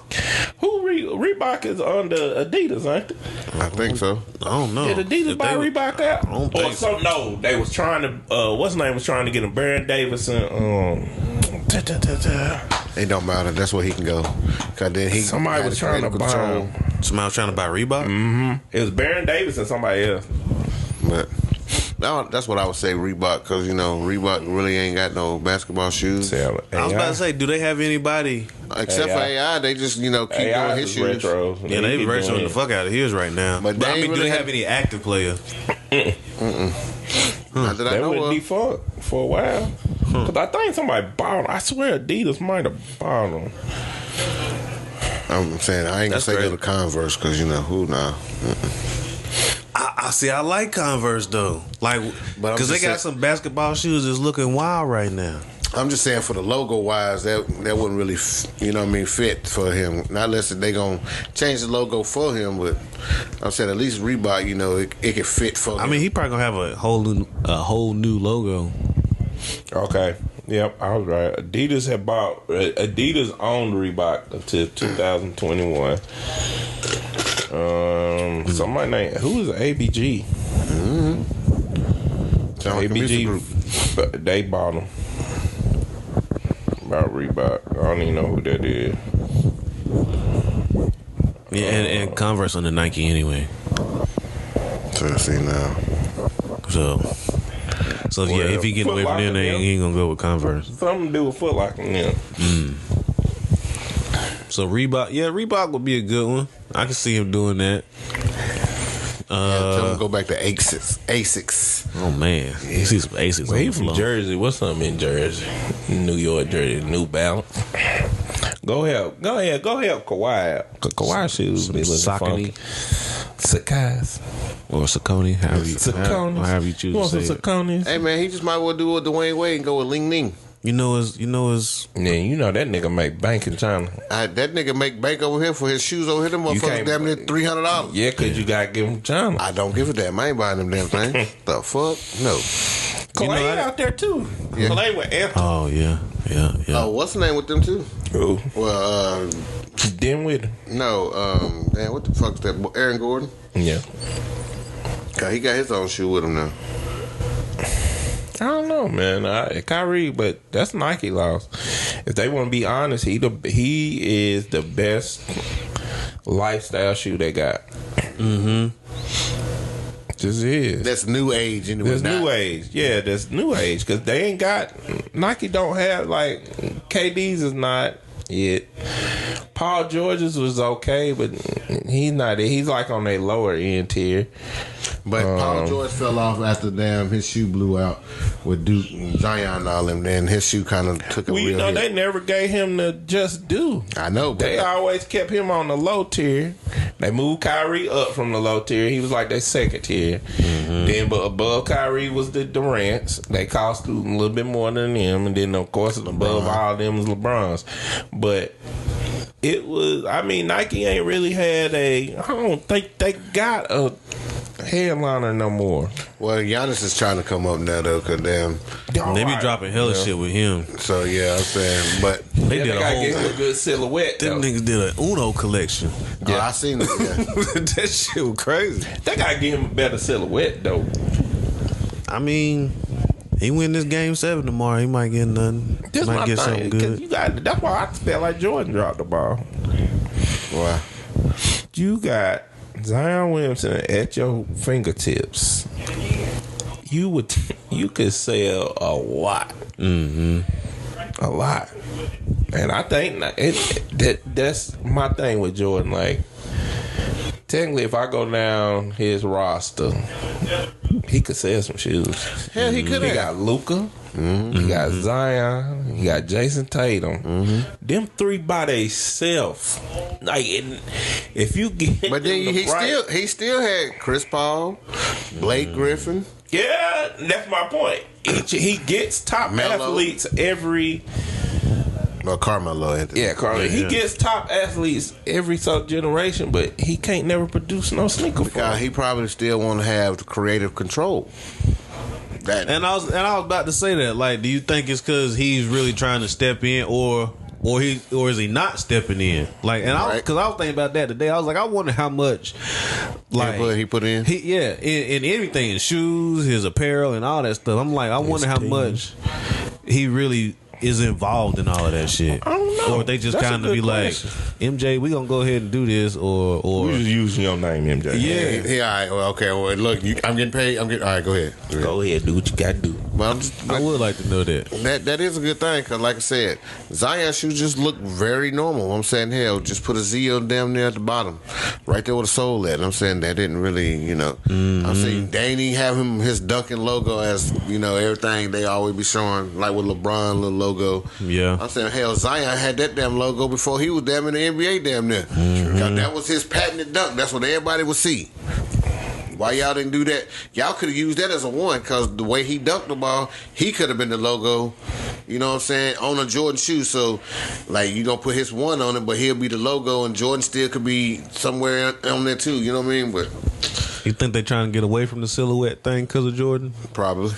Reebok is under Adidas, ain't it? I think so. I don't know. Did Adidas If buy they- Reebok out? I don't Or think so. No, they was trying to. What's his name was trying to get him. Baron Davidson. It don't matter. That's where he can go. Cause then he Somebody had was the trying to creative buy him. Somebody was trying to buy Reebok? Mm-hmm. It was Baron Davidson. Somebody else. But that's what I would say Reebok because Reebok really ain't got no basketball shoes I was about to say, do they have anybody? except for AI. They just keep doing his shoes. retro. Yeah, they retroing the fuck out of his right now. But But they I mean, ain't do really they have any active players? Not that I They know wouldn't be of. fucked for a while. Cause I think somebody bought them. I swear Adidas might have bought them. I'm saying I ain't gonna That's say great. go to Converse because who now. I see. I like Converse though, like But I'm because they just got saying- some basketball shoes that's looking wild right now. I'm just saying for the logo wise, that wouldn't really, fit for him. Not unless they gonna change the logo for him, but I'm saying at least Reebok, it could fit for him. I mean, he probably gonna have a whole new logo. Okay. Yep, I was right. Adidas owned Reebok until 2021. Somebody named who is ABG? Sound like a music group. ABG, they bought them. About Reebok, I don't even know who that is. Yeah, and Converse under Nike anyway. So I see now. So yeah, if he get away from them, then he ain't gonna go with Converse. Something to do with Foot Locker now. So Reebok would be a good one. I can see him doing that. Tell him to go back to Asics. Oh man, you see some Asics. Well, on he the from floor. Jersey. What's something in Jersey? New York, Jersey, New Balance. Go help Kawhi out. 'Cause Kawhi shoes be looking Saucony. funky. Sakai's. Or Saucony, however you choose You to want say some it. Sauconys? Hey man, he just might well do what Dwayne Wade and go with Ling Ning. You know his Yeah, you know that nigga make bank in China. That nigga make bank over here for his shoes over here. Them motherfuckers can't- damn near $300. Yeah, cause you gotta give him China. I don't give a damn. I ain't buying them damn things. The fuck? No. Kawhi out there too. Yeah. Play with Anthony. Oh yeah. Oh, what's the name with them too? Who? Well, Then with him. no. Damn, what the fuck's that? Aaron Gordon? Yeah. God, he got his own shoe with him now. I don't know, man. Kyrie, but that's Nike loss. if they want to be honest, he is the best lifestyle shoe they got. Mm-hmm. Just is. That's new age anyway. There's new age. Yeah, there's new age. Because they ain't got... Nike don't have, like... KD's is not it. Paul George's was okay, but he's not it. He's like on a lower end tier. But Paul George fell off after his shoe blew out with Duke and Zion and all them. Then his shoe kind of took a Well, real you know, hit. they never gave him the just due. I know, but They always kept him on the low tier. They moved Kyrie up from the low tier. He was like their second tier. Then, but above Kyrie was the Durant's. They cost a little bit more than them. And then, of course, above all of them was LeBron's. But it was, I mean, Nike ain't really had I don't think they got a headliner no more. well, Giannis is trying to come up now though, cause damn. They be dropping hella shit with him. So yeah, I'm saying, but They They did a got whole. get him a good silhouette. Them Though. niggas did an Uno collection. I seen it. Yeah. That shit was crazy. They gotta give him a better silhouette though. I mean, he win this game 7 tomorrow. He might get nothing. This Might my get thing. something 'Cause good. you got. That's why I felt like Jordan dropped the ball. Wow. You got Zion Williamson at your fingertips. You could sell a lot. Mm-hmm. A lot. And I think that's my thing with Jordan. Like, technically, if I go down his roster, he could sell some shoes. Hell, he could He have. got Luka. He got Zion. He got Jason Tatum. Them three by themselves. Like, if you get, But then them the right- he still had Chris Paul, Blake Griffin. Yeah, that's my point. He gets top Melo. athletes every. Well, Carmelo Anthony. Yeah, Carly. He gets top athletes every generation, but he can't never produce no sneaker for him. He probably still want to have the creative control. That And I was about to say that. Like, do you think it's because he's really trying to step in, or is he not stepping in? Like, and I Right. was thinking about that today. I was like, I wonder how much, like, he put in. in everything, in shoes, his apparel, and all that stuff. I'm like, I wonder how much he really is involved in all of that shit. I don't know. Or they just That's a kind of good be question. like, MJ, we gonna go ahead and do this, or We just using your name, MJ. yeah. Yeah, all right. Well, okay. Well, look, I'm getting paid. All right, go ahead. Go ahead, do what you got to do. But I'm just, I would like to know that. that is a good thing because, like I said, Zion shoes just look very normal. I'm saying, hell, just put a Z on damn near at the bottom, right there with the sole at. I'm saying that didn't really, I'm saying they ain't even have his Duncan logo as everything they always be showing, like with LeBron little logo. Yeah. I'm saying, hell, Zion had that damn logo before he was damn in the NBA damn near. 'Cause that was his patented dunk. That's what everybody would see. Why y'all didn't do that? Y'all could have used that as a one, because the way he dunked the ball, he could have been the logo, you know what I'm saying, on a Jordan shoe. So, like, you going to put his one on it, but he'll be the logo, and Jordan still could be somewhere on there too, you know what I mean? But You think they trying to get away from the silhouette thing because of Jordan? probably.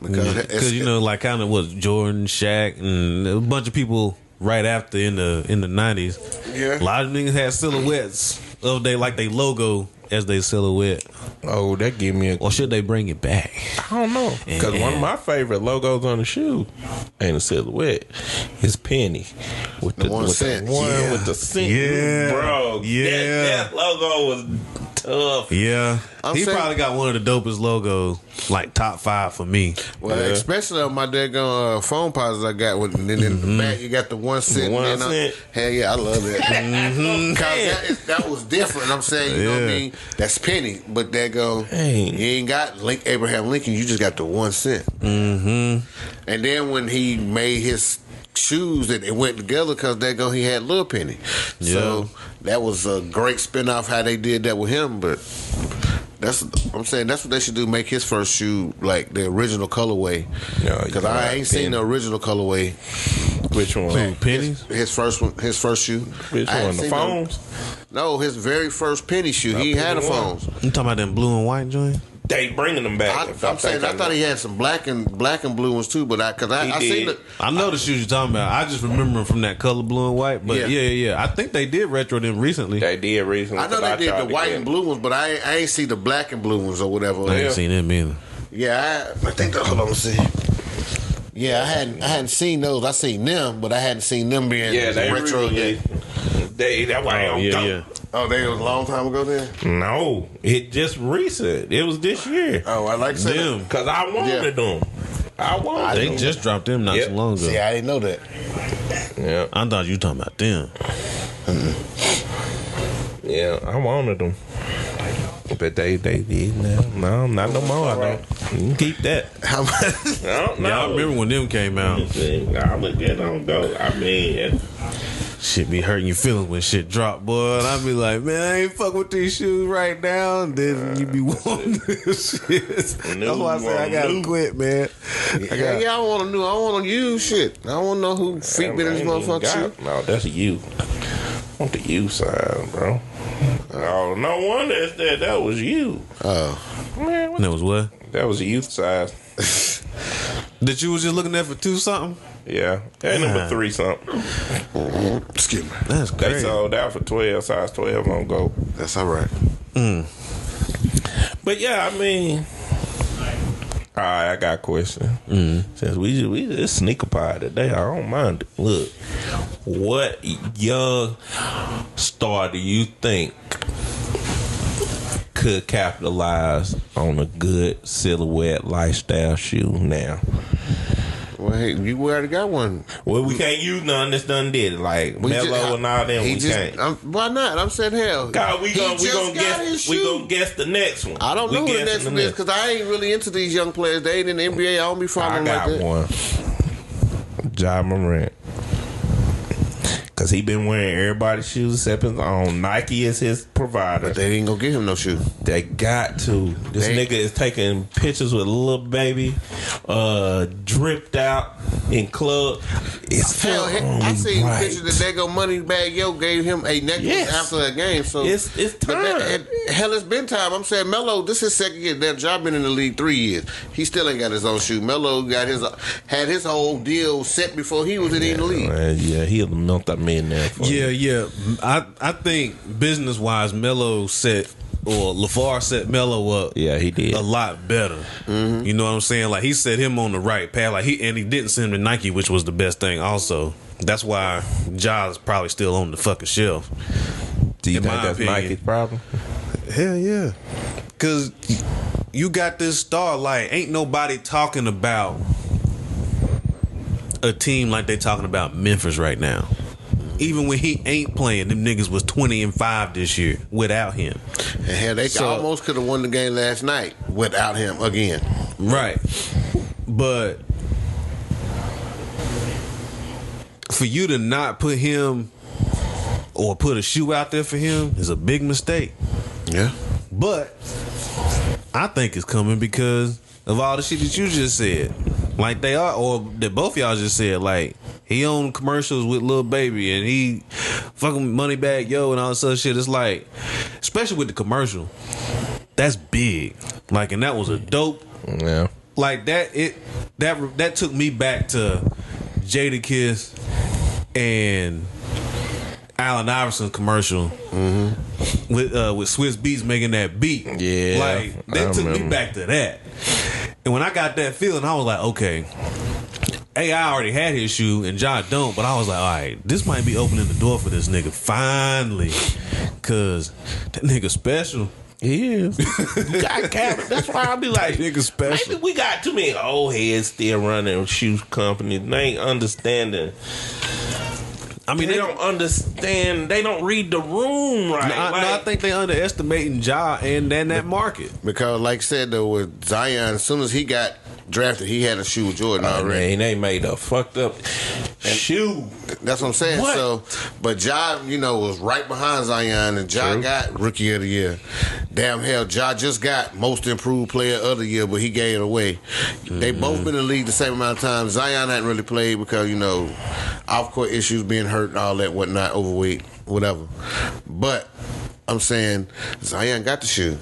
Because like kind of was Jordan, Shaq, and a bunch of people right after in the 90s. Yeah. A lot of niggas had silhouettes of they logo as they silhouette. Oh, that give me a. Or should they bring it back? I don't know. Because one of my favorite logos on the shoe ain't a silhouette. It's Penny. With the 1 cent. with the cent. Yeah. Bro. Yeah. That logo was tough. Yeah. He saying- probably got one of the dopest logos, like top 5 for me. Well, especially on my daggone phone posits I got with, and then in the back you got the 1 cent. 1 and cent. Hell yeah, I love that. Cause that was different. I'm saying, you know what I mean? That's penny, but that go. Dang. You ain't got Abraham Lincoln. You just got the 1 cent. Mm-hmm. And then when he made his shoes, that it went together because he had Lil Penny. So that was a great spin-off how they did that with him, but. I'm saying that's what they should do. Make his first shoe like the original colorway. No, Because you I got ain't seen the original colorway. Which one? Ooh, pennies? His first one, his first shoe. Which I one? ain't The seen phones? No, his very first penny shoe. He ain't had the penny one. phones. You talking about them blue and white joint? They bringing them back. I thought he had some black and blue ones too, but I seen did. it. I know the shoes you're talking about. I just remember them from that color blue and white. But yeah. I think they did retro them recently. They did recently. I know they did the white and blue ones, but I ain't see the black and blue ones or whatever. I ain't seen them either. Yeah, I think hold on, let's see. Yeah, I hadn't seen those. I seen them, but I hadn't seen them being they retro really, yet. that's why I don't go. yeah. Oh, they was a long time ago then? No, it just recent. It was this year. Oh, I like to say Them. that. Cause I wanted them. I wanted They them. just dropped them not Yep. so long ago. See, I didn't know that. Yeah, I thought you were talking about them. yeah, I wanted them. But they did no, not no more. I don't. You can keep that. How much? I don't know. Yeah, I remember when them came out. Nah, look, that don't go. I mean, Shit be hurting your feelings when shit drop, boy. And I be like, man, I ain't fuck with these shoes right now. And then you be wanting this shit. That's why I say I gotta quit, man. Yeah, I don't want to know. I don't want to use shit. I don't want to know who feet been in this motherfucker shit. No, that's you. I want the you side, bro. Oh, no wonder it's that. That was you. Oh. Man, what That was what? that was a youth size. That you was just looking at for 2 something? Yeah. That number 3 something. Excuse me. That's They crazy. sold out for 12, size 12 on go. That's all right. But yeah, I mean, all right, I got a question. Since we just sneaker pie today, I don't mind it. Look, what young star do you think could capitalize on a good silhouette lifestyle shoe now? Well, hey, you already got one. Well, we can't use none that's done did it. Like Melo and all them, we can't. Why not? I'm saying hell. God, we He gonna just got guess. his We shoe. gonna guess the next one. I don't know who the next one is because I ain't really into these young players. They ain't in the NBA. I don't be I following got like that. one. Ja Morant. Cause he been wearing everybody's shoes except his own. Nike is his provider. But they ain't gonna give him no shoe. They got to. This nigga is taking pictures with a little baby, dripped out in club. It's Hell, I seen right. pictures that they go money bag yo gave him a necklace Yes. after a game. So It's but time. hell, it's been time. I'm saying Melo, this is his second year. That job been in the league 3 years. He still ain't got his own shoe. Melo had his whole deal set before he was in the league. Yeah, he'll melt that man there. Yeah. I think business wise, Melo set or LaFar set Melo up. Yeah, he did a lot better. You know what I'm saying? Like he set him on the right path. Like he didn't send him to Nike, which was the best thing. Also, that's why Ja's probably still on the fucking shelf. Do you in think my that's opinion. Nike's problem? Hell yeah, because you got this star. Like ain't nobody talking about a team like they talking about Memphis right now. Even when he ain't playing, them niggas was 20-5 this year without him. And hell, they almost could have won the game last night without him again. Right. But for you to not put him or put a shoe out there for him is a big mistake. Yeah. But I think it's coming because of all the shit that you just said. Like they are, or that both y'all just said, like he on commercials with Lil Baby and he fucking money bag yo and all this other shit. It's like, especially with the commercial, that's big. Like, and that was a dope. Yeah. Like that took me back to Jadakiss and Allen Iverson commercial with Swiss Beats making that beat. Yeah, like that took me back to that. And when I got that feeling, I was like, okay, AI already had his shoe and John don't, but I was like, all right, this might be opening the door for this nigga finally, cause that nigga special. He is. You got Kevin. That's why I be like, Nigga special. maybe we got too many old heads still running shoe companies. They ain't understanding. I mean, They don't understand. They don't read the room right. I think they underestimating Ja and that market. Because, like I said, though, with Zion, as soon as he got drafted, he had a shoe with Jordan already. Man, they made a fucked up shoe. That's what I'm saying. What? So, but Ja, was right behind Zion, and Ja got Rookie of the Year. Damn hell, Ja just got Most Improved Player of the Year, but he gave it away. They both been in the league the same amount of time. Zion hadn't really played because off-court issues, being hurt, and all that, whatnot, overweight, whatever. But I'm saying Zion got the shoe,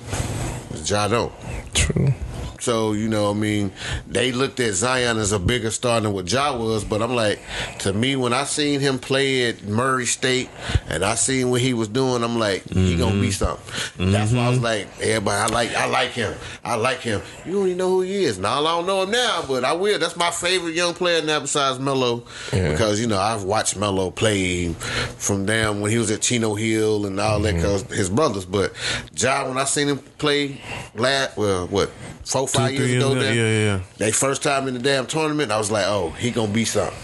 Ja don't. True. So, you know, I mean, they looked at Zion as a bigger star than what Ja was, but I'm like, to me, when I seen him play at Murray State and I seen what he was doing, I'm like, he gonna be something. That's why I was like, everybody, I like him. I like him. You don't even know who he is. Now, I don't know him now, but I will. That's my favorite young player now besides Melo, because, you know, I've watched Melo play from them when he was at Chino Hill and all that, because his brothers. But Ja, when I seen him play last, well, what, 4-5 years ago, yeah. they first time in the damn tournament, I was like, oh, he gonna be something.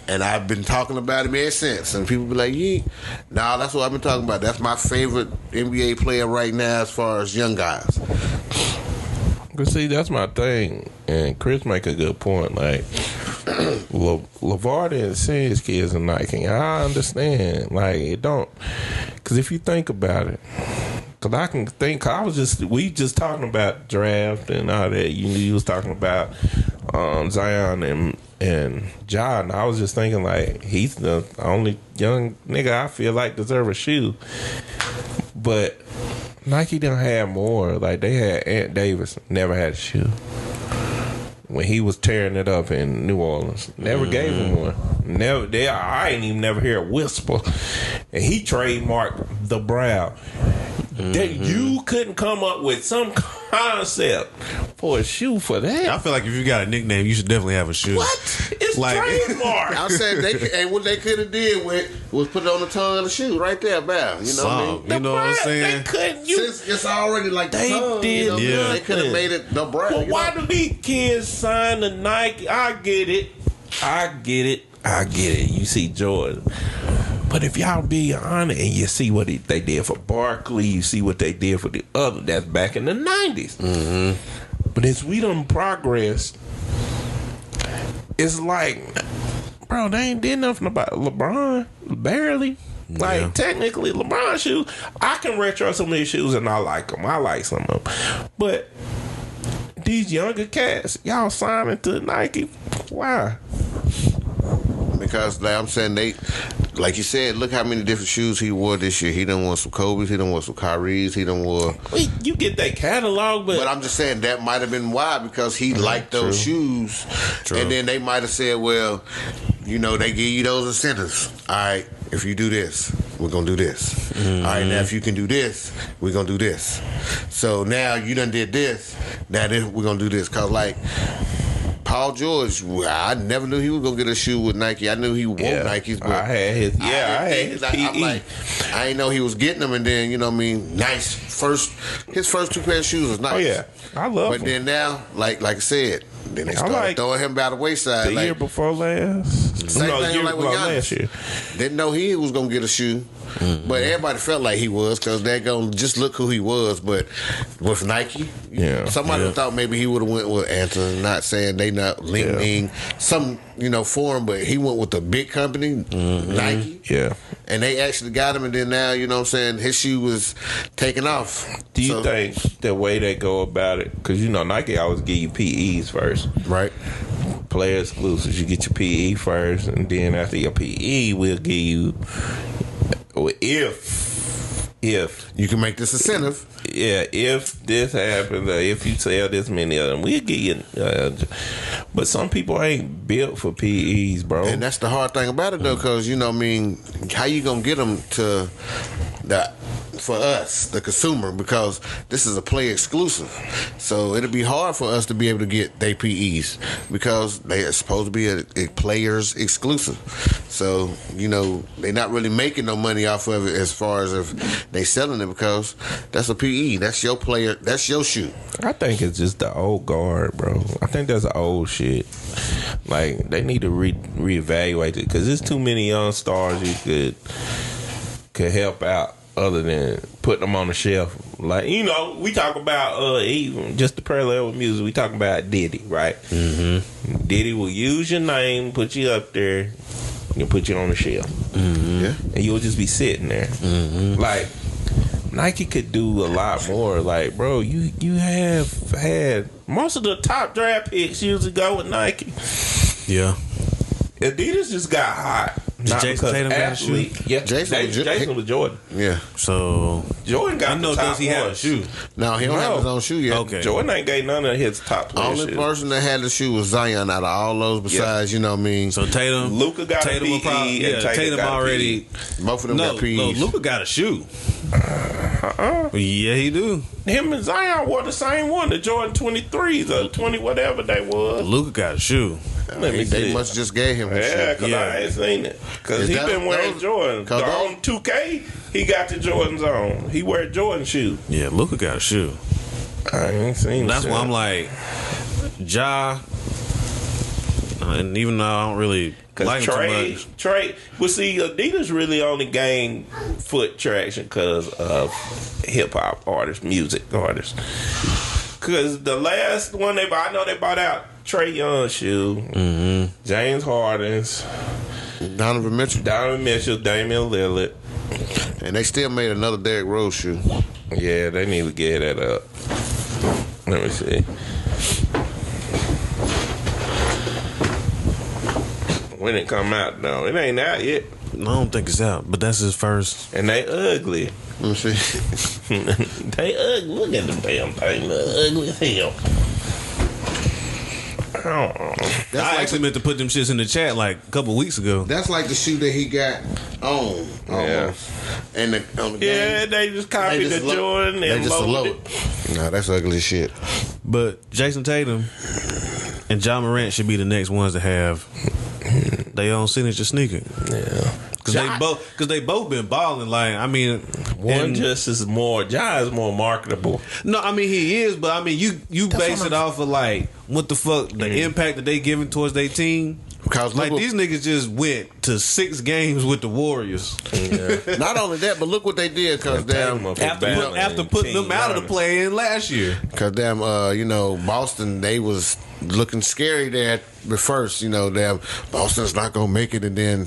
And I've been talking about him ever since. And people be like, nah, that's what I've been talking about. That's my favorite NBA player right now as far as young guys. But see, that's my thing. And Chris make a good point. Like, LeVar didn't send his kids to Nike. I understand. Like, it don't. Because if you think about it, because I can think, we just talking about draft and all that. You was talking about Zion and John. I was just thinking, like, he's the only young nigga I feel like deserve a shoe. But Nike didn't have more. Like, they had Ant Davis, never had a shoe. When he was tearing it up in New Orleans, never gave him one. I ain't even never hear a whisper. And he trademarked the brow. That you couldn't come up with some concept for a shoe for that. I feel like if you got a nickname, you should definitely have a shoe. What? It's Like- trademark. I said, what they could have did was put it on the tongue of the shoe right there, bow. You know what I mean? You know what I'm saying? They couldn't. Since it's already like the They tongue, did you know, nothing. they could have made it the brand. Well, why do these kids sign the Nike? I get it. You see Jordan. But if y'all be honest and you see what they did for Barkley, you see what they did for the other, that's back in the 90s. But as we done progress, it's like, bro, they ain't did nothing about LeBron. Barely. Like, technically, LeBron shoes, I can retro some of these shoes and I like them. I like some of them. But these younger cats, y'all signing to Nike, why? Because like I'm saying, they, like you said, look how many different shoes he wore this year. He done wore some Kobe's, he done wore some Kyrie's, he done wore. Wait, you get that catalog, but I'm just saying that might have been why, because he liked those shoes. And then they might have said, well, you know, they give you those incentives. All right, if you do this, we're going to do this. All right, now if you can do this, we're going to do this. So now you done did this, now we're going to do this. Because, like, Paul George, I never knew he was going to get a shoe with Nike. I knew he wore Nikes, but I had his, I had his PE. I'm like, I didn't know he was getting them, and then, you know what I mean, nice. His first 2 pair of shoes was nice. Oh, yeah. I love But them. then now, like I said, then they started like throwing him by the wayside. The like, year before last. same thing like with Giannis. last year. Didn't know he was going to get a shoe. But everybody felt like he was, because they're going to just look who he was. But with Nike, somebody thought maybe he would have went with Anthony. Not saying they not linking some, for him, but he went with the big company, Nike. Yeah. And they actually got him, and then now, you know what I'm saying, his shoe was taken off. Do you think the way they go about it, because Nike always give you PEs first, right? Player exclusives, you get your PE first, and then after your PE, we'll give you, if you can make this incentive. Yeah, if this happens, or if you sell this many of them, we'll give you. But some people ain't built for PEs, bro. And that's the hard thing about it, though, because, how you going to get them to that? For us, the consumer, because this is a player exclusive, so it'll be hard for us to be able to get their PEs because they are supposed to be a player's exclusive. So they're not really making no money off of it as far as if they selling it, because that's a PE, that's your player, that's your shoe. I think it's just the old guard, bro. I think that's old shit. Like, they need to reevaluate it, because there's too many young stars you could help out other than putting them on the shelf. Like, we talk about even just the parallel with music, we talk about Diddy, right? Diddy will use your name, put you up there, and put you on the shelf. Yeah. And you'll just be sitting there. Like, Nike could do a lot more. Like, bro, you have had most of the top draft picks usually go with Nike. Yeah. Adidas just got hot. Not Jason because Tatum got a athlete. shoe? Yeah, Jason Jason was Jordan. Yeah. So Jordan got I know, the top does he have a ones. shoe? No, he don't have his own shoe yet. Okay. Jordan ain't gave none of his top Only shoes. person that had the shoe was Zion out of all those besides, you know what I mean? So Tatum, Luka got Tatum a will PE probably, and Tatum got a already. Both of them No, got PEs. no, Luka got a shoe. Yeah, he do. Him and Zion wore the same one, the Jordan 23s or 20 whatever they was. Luka got a shoe. Let me They see. must just gave him his Yeah, shit. because Yeah. I ain't seen it. Because Is he that- been wearing those- Jordan. 'cause those- On 2K, he got the Jordans on. He wear Jordan shoes. Yeah, Luka got a shoe. I ain't seen That's shit. why I'm like, Ja. And even though I don't really like him too much, Trey, well, see, Adidas really only gained foot traction because of hip hop artists, music artists. Because the last one I know they bought out Trey Young shoe, James Harden's, Donovan Mitchell. Damian Lillard. And they still made another Derrick Rose shoe. Yeah, they need to get that up. Let me see. When it come out though, it ain't out yet, I don't think it's out. But that's his first. and they ugly. Let me see. They ugly. Look at them damn thing. They're ugly as hell. Oh, That's I like actually meant to put them shits in the chat like a couple weeks ago. That's like the shoe that he got on. Yeah. And on the yeah, game. they just copied the Jordan They and just loaded load. it. Nah, that's ugly as shit. But Jason Tatum and John Morant should be the next ones to have their own signature sneaker. Yeah, Because they both been balling. Like, I mean, one and- just is more. Ja is more marketable. No, I mean he is, but I mean you base what it off of like what the fuck the impact that they giving towards their team. Because Like look these niggas just went to 6 games with the Warriors not only that, but look what they did. Because damn, after putting them out of the play in last year. Because damn, you know, Boston, they was looking scary there at first. You know, damn, Boston's not gonna make it, and then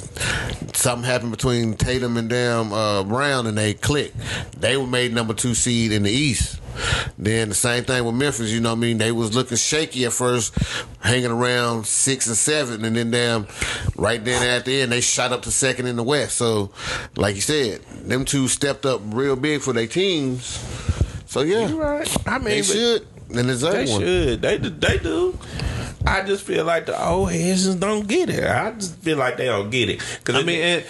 something happened between Tatum and damn Brown, and they clicked. They were made number 2 seed in the East. Then the same thing with Memphis. You know what I mean? They was looking shaky at first, hanging around 6 and 7, and then damn, right then at the end they shot up to second in the West. So, like you said, them two stepped up real big for their teams. So yeah, You right. I mean, they but should. And there's They other one. should. They do. I just feel like the old heads just don't get it. I just feel like they don't get it. Cause I mean, and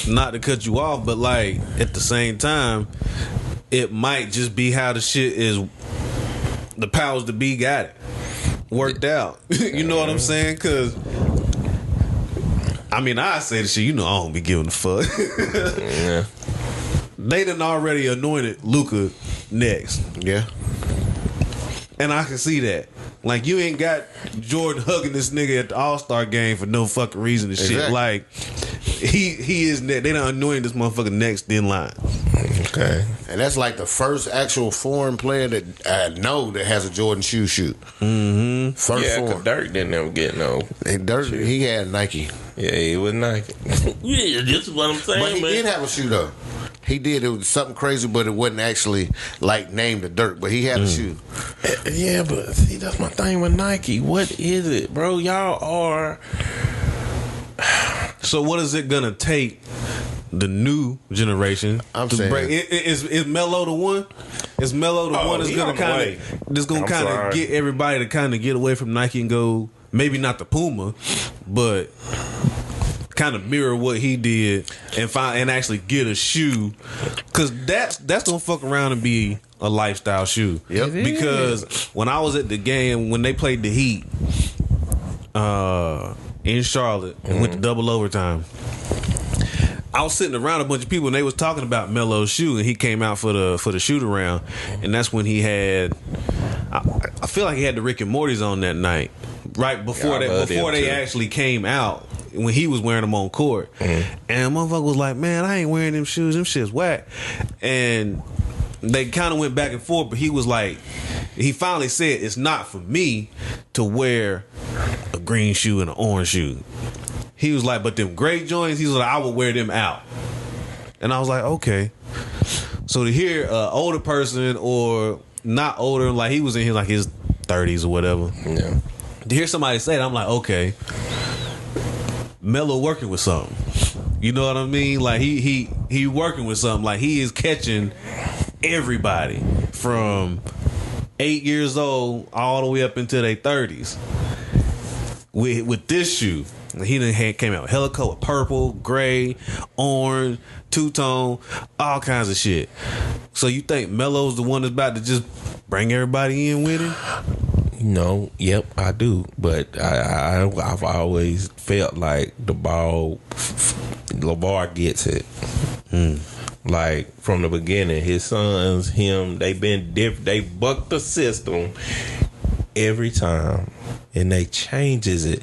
not to cut you off, but like at the same time, it might just be how the shit is. The powers to be got it worked out. You know what I'm saying? Because I mean, I say the shit. You know, I don't be giving a fuck. yeah. They done already anointed Luka next, Yeah. and I can see that. Like, you ain't got Jordan hugging this nigga at the All-Star game for no fucking reason and shit. Exactly. Like, he is next. They done anointed this motherfucker next in line. Okay. And that's like the first actual foreign player that I know that has a Jordan shoe shoot. Mm-hmm. First Yeah, foreign. because Dirk didn't ever get no. And Dirk, he had Nike. Yeah, he was Nike. Yeah, this is what I'm saying, But he man. did have a shoe though. He did. It was something crazy, but it wasn't actually like named the Dirk. But he had a shoe. Yeah, but see, that's my thing with Nike. What is it, bro? Y'all are. So what is it gonna take the new generation I'm to saying- break? Is Melo the one? Is Melo the Oh, one that's he gonna on the kind way. of that's gonna I'm kind of sorry. get everybody to kind of get away from Nike and go maybe not the Puma, but kind of mirror what he did and find and actually get a shoe, because that's gonna fuck around and be a lifestyle shoe. Yep. It Because when I was at the game when they played the Heat in Charlotte and went to double overtime, I was sitting around a bunch of people and they was talking about Melo's shoe, and he came out for the shoot around, and that's when he had I feel like he had the Rick and Morty's on that night, right before Yeah, I love before them they too. actually came out, when he was wearing them on court. And motherfucker was like, man, I ain't wearing them shoes, them shit's whack. And they kind of went back and forth, but he was like, he finally said, it's not for me to wear a green shoe and an orange shoe. He was like, but them gray joints, he was like, I would wear them out. And I was like, okay. So to hear an older person, or not older, like he was in his like his 30s or whatever, Yeah. to hear somebody say that, I'm like, okay, Melo working with something. You know what I mean? Like he working with something. Like he is catching everybody from 8 years old all the way up into their 30s with this shoe. He done came out with hella color, purple, gray, orange, two-tone, all kinds of shit. So you think Melo's the one that's about to just bring everybody in with him? No, yep, I do. But I've always felt like LeVar gets it. Like from the beginning, his sons, him, they been different. They buck the system every time, and they changes it.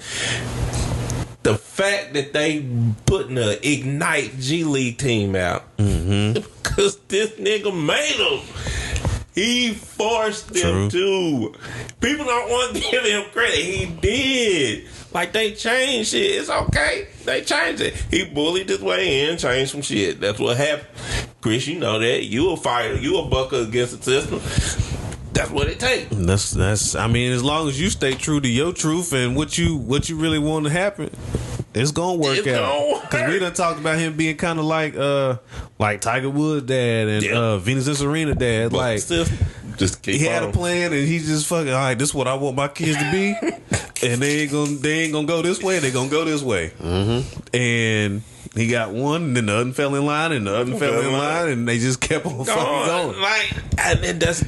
The fact that they putting the Ignite G League team out because this nigga made them. He forced them to. People don't want to give him credit. He did. Like, they changed shit. It's okay. They changed it. He bullied his way in, changed some shit. That's what happened. Chris, you know that. You a fighter. You a bucker against the system. That's what it takes. That's. I mean, as long as you stay true to your truth and what you really want to happen, it's gonna work out. Because we done talked about him being kind of like Tiger Woods' dad and Venus and Serena dad. But like, just keep he had a plan and he just fucking, all right, this is what I want my kids to be, and they ain't gonna go this way. They gonna go this way. And he got one, and then the other fell in line, and the other fell in line, and they just kept on fucking going. Like, and that's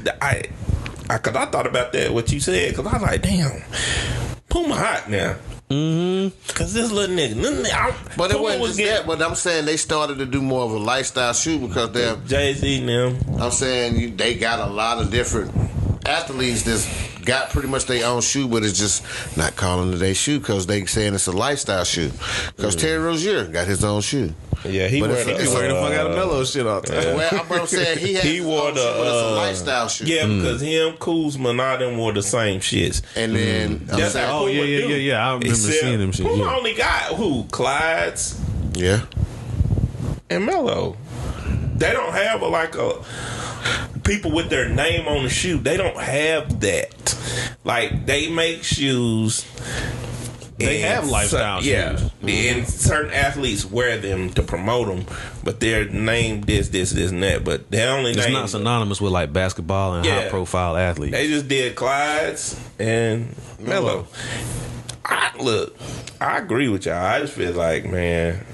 because I thought about that what you said, because I was like, damn, Puma hot now. Cause this little nigga, but it wasn't just that. But I'm saying they started to do more of a lifestyle shoe because they're Jay-Z now. I'm saying they got a lot of different athletes that's got pretty much their own shoe, but it's just not calling it their shoe because they saying it's a lifestyle shoe. Because Terry Rozier got his own shoe. Yeah, he wear the fuck out of Melo shit all the time. Yeah. Well, I'm saying he wore the shoe, but it's a lifestyle shoe. Yeah, because him, Kuzma, and all them wore the same shits. And then that's how Puma yeah. I remember seeing them shit. Puma only got who? Clyde's. Yeah. And Melo. They don't have a people with their name on the shoe. They don't have that. Like, they make shoes. They have lifestyle shoes. Yeah. And certain athletes wear them to promote them, but they're named this, and that. But they only it's not synonymous with like basketball and high profile athletes. They just did Clyde's and Melo. I agree with y'all. I just feel like, man,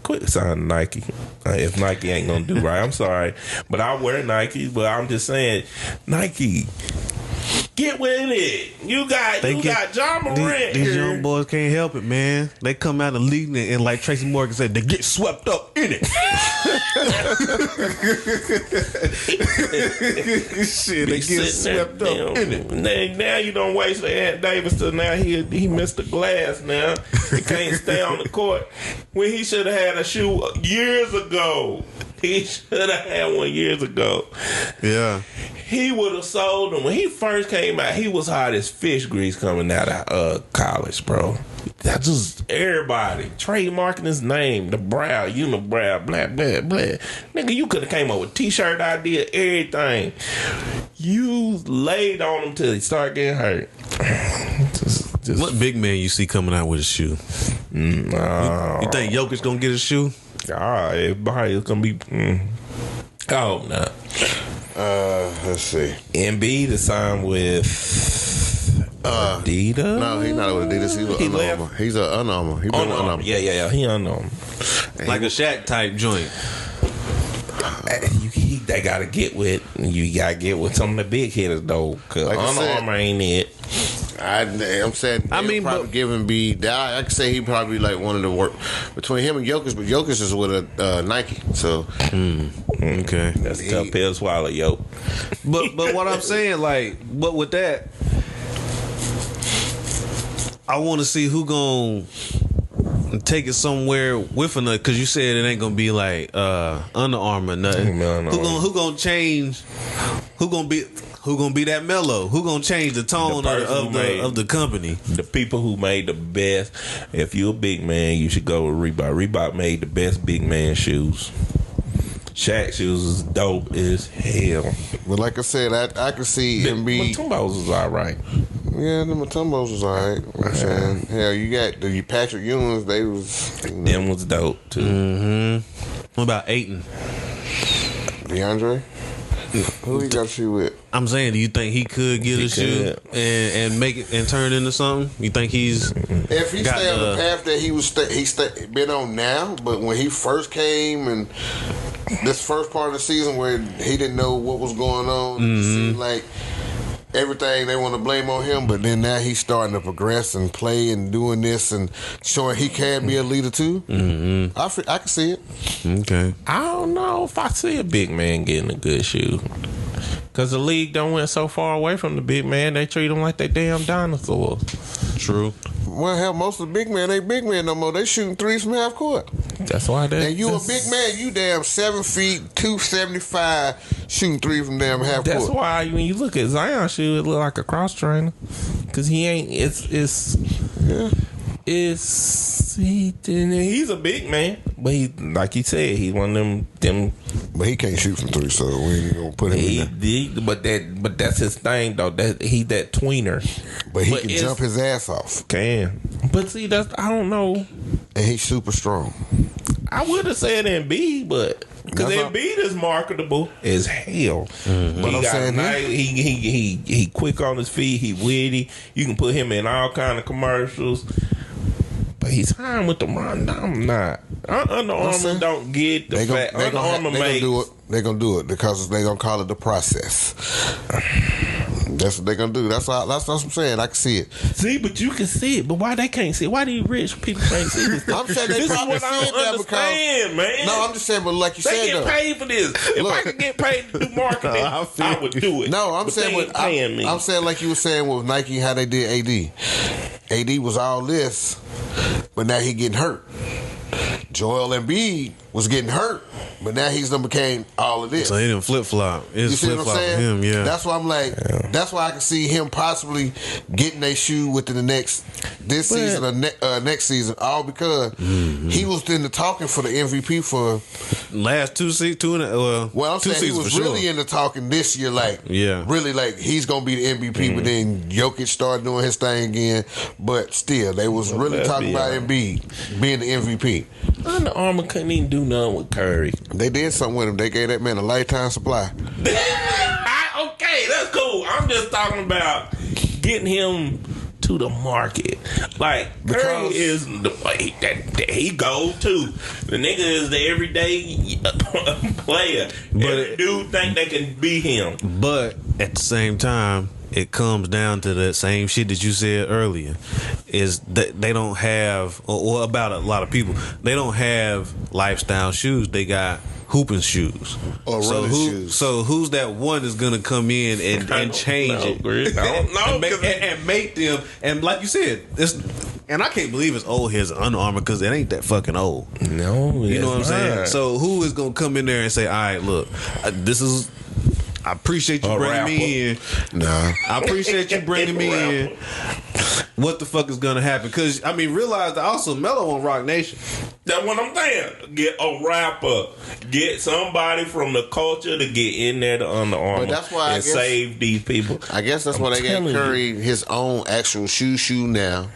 quit signing Nike. If Nike ain't gonna do right, I'm sorry, but I wear Nike. But I'm just saying, Nike, get with it. You got John Morant. These young boys can't help it, man. They come out of the league and like Tracy Morgan said, they get swept up in it. Shit, they get swept up in it. Now you don't waste Ant Davis till now he missed the glass now. He can't stay on the court when he should have had a shoe years ago. He should have had one years ago. Yeah. He would have sold them. When he first came out, he was hot as fish grease coming out of college, bro. That's just everybody trademarking his name, the brow, unibrow, blah, blah, blah. Nigga, you could have came up with t-shirt idea, everything. You laid on him till he started getting hurt. What big man you see coming out with a shoe? You think Jokic gonna get a shoe? Everybody's gonna be. I hope not. Let's see. Embiid to sign with Adidas. No, he's not with Adidas. He's Under Armour. He's an Under Armour. He's been Under Armour. Yeah. He Under Armour. Like a Shaq type joint. They gotta get with. You gotta get with some of the big hitters though, cause like Under Armour ain't it. I'm saying, probably giving Embiid. I could say he probably like one of the work between him and Jokic, but Jokic is with a Nike. So okay, that's a tough pill to swallow, yo. But what I'm saying, like, but with that, I want to see who gon' take it somewhere with another, because you said it ain't gonna be like Under Armour, nothing. Who gonna change? Who gonna be that Melo? Who gonna change the tone of the company? The people who made the best. If you're a big man, you should go with Reebok. Reebok made the best big man shoes. Shaq shoes is dope as hell. But like I said, I could see Embiid. Tumbos was all right. Yeah, the Matumbos was alright. You know what I'm saying? Hell, you got the Patrick Ewings, they was Them was dope too. Mm-hmm. What about Aiton? DeAndre. Who he got to shoot with? I'm saying, do you think he could get a shoe and make it and turn into something? You think he's If he stay on the path that he been on now, but when he first came and this first part of the season where he didn't know what was going on, it seemed like everything they want to blame on him, but then now he's starting to progress and play and doing this and showing he can be a leader too. Mm-hmm. I can see it. Okay. I don't know if I see a big man getting a good shoe. Because the league don't went so far away from the big man, they treat them like they damn dinosaurs. True. Well, hell, most of the big men ain't big men no more. They shooting threes from half court. That's why they. And you a big man, you damn 7 feet, 275, shooting three from damn half court. That's why when you look at Zion's shoe, it look like a cross trainer. Because he ain't, he's a big man. But he, like he said, he one of them. But he can't shoot from three, so we ain't gonna put him in there. But that's his thing though. That he that tweener. But he can jump his ass off. Can. But see, that's I don't know. And he's super strong. I would have said Embiid, but because Embiid is marketable as hell. Mm-hmm. But he got nice, he quick on his feet. He witty. You can put him in all kind of commercials. But he's high with the run. I'm not. Under Armour don't get the fact. Under Armour makes. They're going to do it because they're going to call it the process. That's what they're going to do. That's what I'm saying. I can see it. See, but you can see it. But why they can't see it? Why these rich people can't see this? I'm saying they probably see it there because, man. No, I'm just saying, but like you said, they get paid for this. If I could get paid to do marketing, I would do it. No, I'm saying I'm saying like you were saying with Nike, how they did AD. AD was all this, but now he getting hurt. Joel Embiid was getting hurt, but now he's done became all of this. So he didn't flip flop. It's flip flop for him, yeah. That's why I'm like, that's why I can see him possibly getting a shoe within this season or next season, all because he was in the talking for the MVP for last two seasons. Well, I'm saying he was really in the talking this year, really like he's gonna be the MVP. But then Jokic started doing his thing again. But still, they was really talking about Embiid being the MVP. Under Armour couldn't even do nothing with Curry. They did something with him. They gave that man a lifetime supply. Okay, that's cool. I'm just talking about getting him to the market. Like, Curry is the way that he goes too. The nigga is the everyday player. But every dude think they can beat him. But at the same time, it comes down to that same shit that you said earlier, is that they don't have, or about a lot of people, they don't have lifestyle shoes. They got hooping shoes. Or running shoes. So who's that one that's going to come in and change it? And make them, and like you said, and I can't believe it's old here's Under Armour because it ain't that fucking old. No, you know what I'm saying? So who is going to come in there and say, all right, look, this is... I appreciate you bringing me in. Nah. I appreciate you bringing me in. What the fuck is gonna happen? Because I mean, realize that also Melo on Rock Nation. That's what I'm saying. Get a rapper. Get somebody from the culture to get in there to Under Armour. But that's why save these people. I guess that's why they gave Curry his own actual shoe now,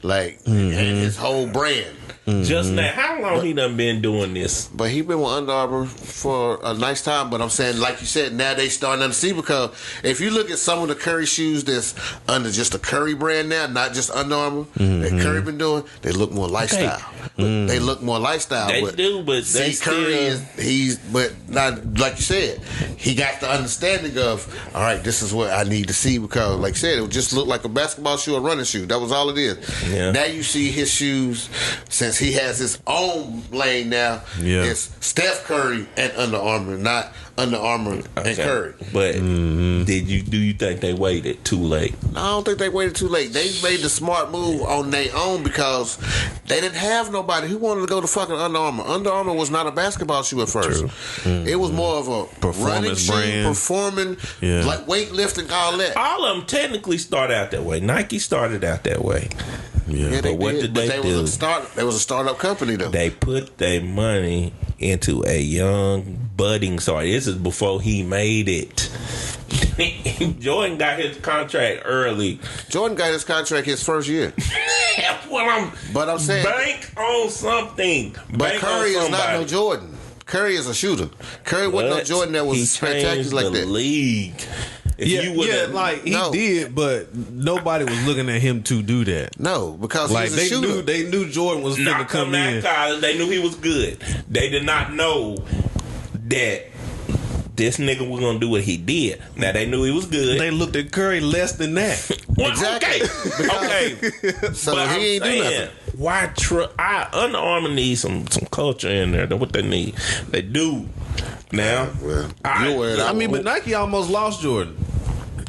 like his whole brand. Just now, how long he done been doing this? But he been with Under Armour for a nice time. But I'm saying, like you said, now they starting to see, because if you look at some of the Curry shoes that's under just the Curry brand now, not just Under Armour, that Curry been doing, they look more lifestyle. They look more lifestyle. They do, but see, Curry but not like you said, he got the understanding of, all right, this is what I need to see, because like you said, it would just look like a basketball shoe or running shoe. That was all it is. Yeah. Now you see his shoes, since he has his own lane now, it's Steph Curry and Under Armour, not Under Armour and Curry. But do you think they waited too late? I don't think they waited too late. They made the smart move on their own because they didn't have nobody who wanted to go to fucking Under Armour. Under Armour was not a basketball shoe at first. It was more of a performance running shoe, performing, like weightlifting, all that. All of them technically started out that way. Nike started out that way. Yeah, but what did they do? They was a startup company though. They put their money into a young budding star. This is before he made it. Jordan got his contract early. Jordan got his contract his first year. That's what I'm saying. Bank on something. But Bank Curry on is not no Jordan. Curry is a shooter. Curry wasn't no Jordan that was spectacular like that. League. Like he did, but nobody was looking at him to do that. No, because like he was a shooter. they knew Jordan was finna come in. College, they knew he was good. They did not know that this nigga was gonna do what he did. Now they knew he was good. They looked at Curry less than that. Well, Exactly. Okay. So but he ain't do nothing. Why Under Armour needs some culture in there. That's what they need. They do. Now, Well, you'll wear it out. I mean, but Nike almost lost Jordan.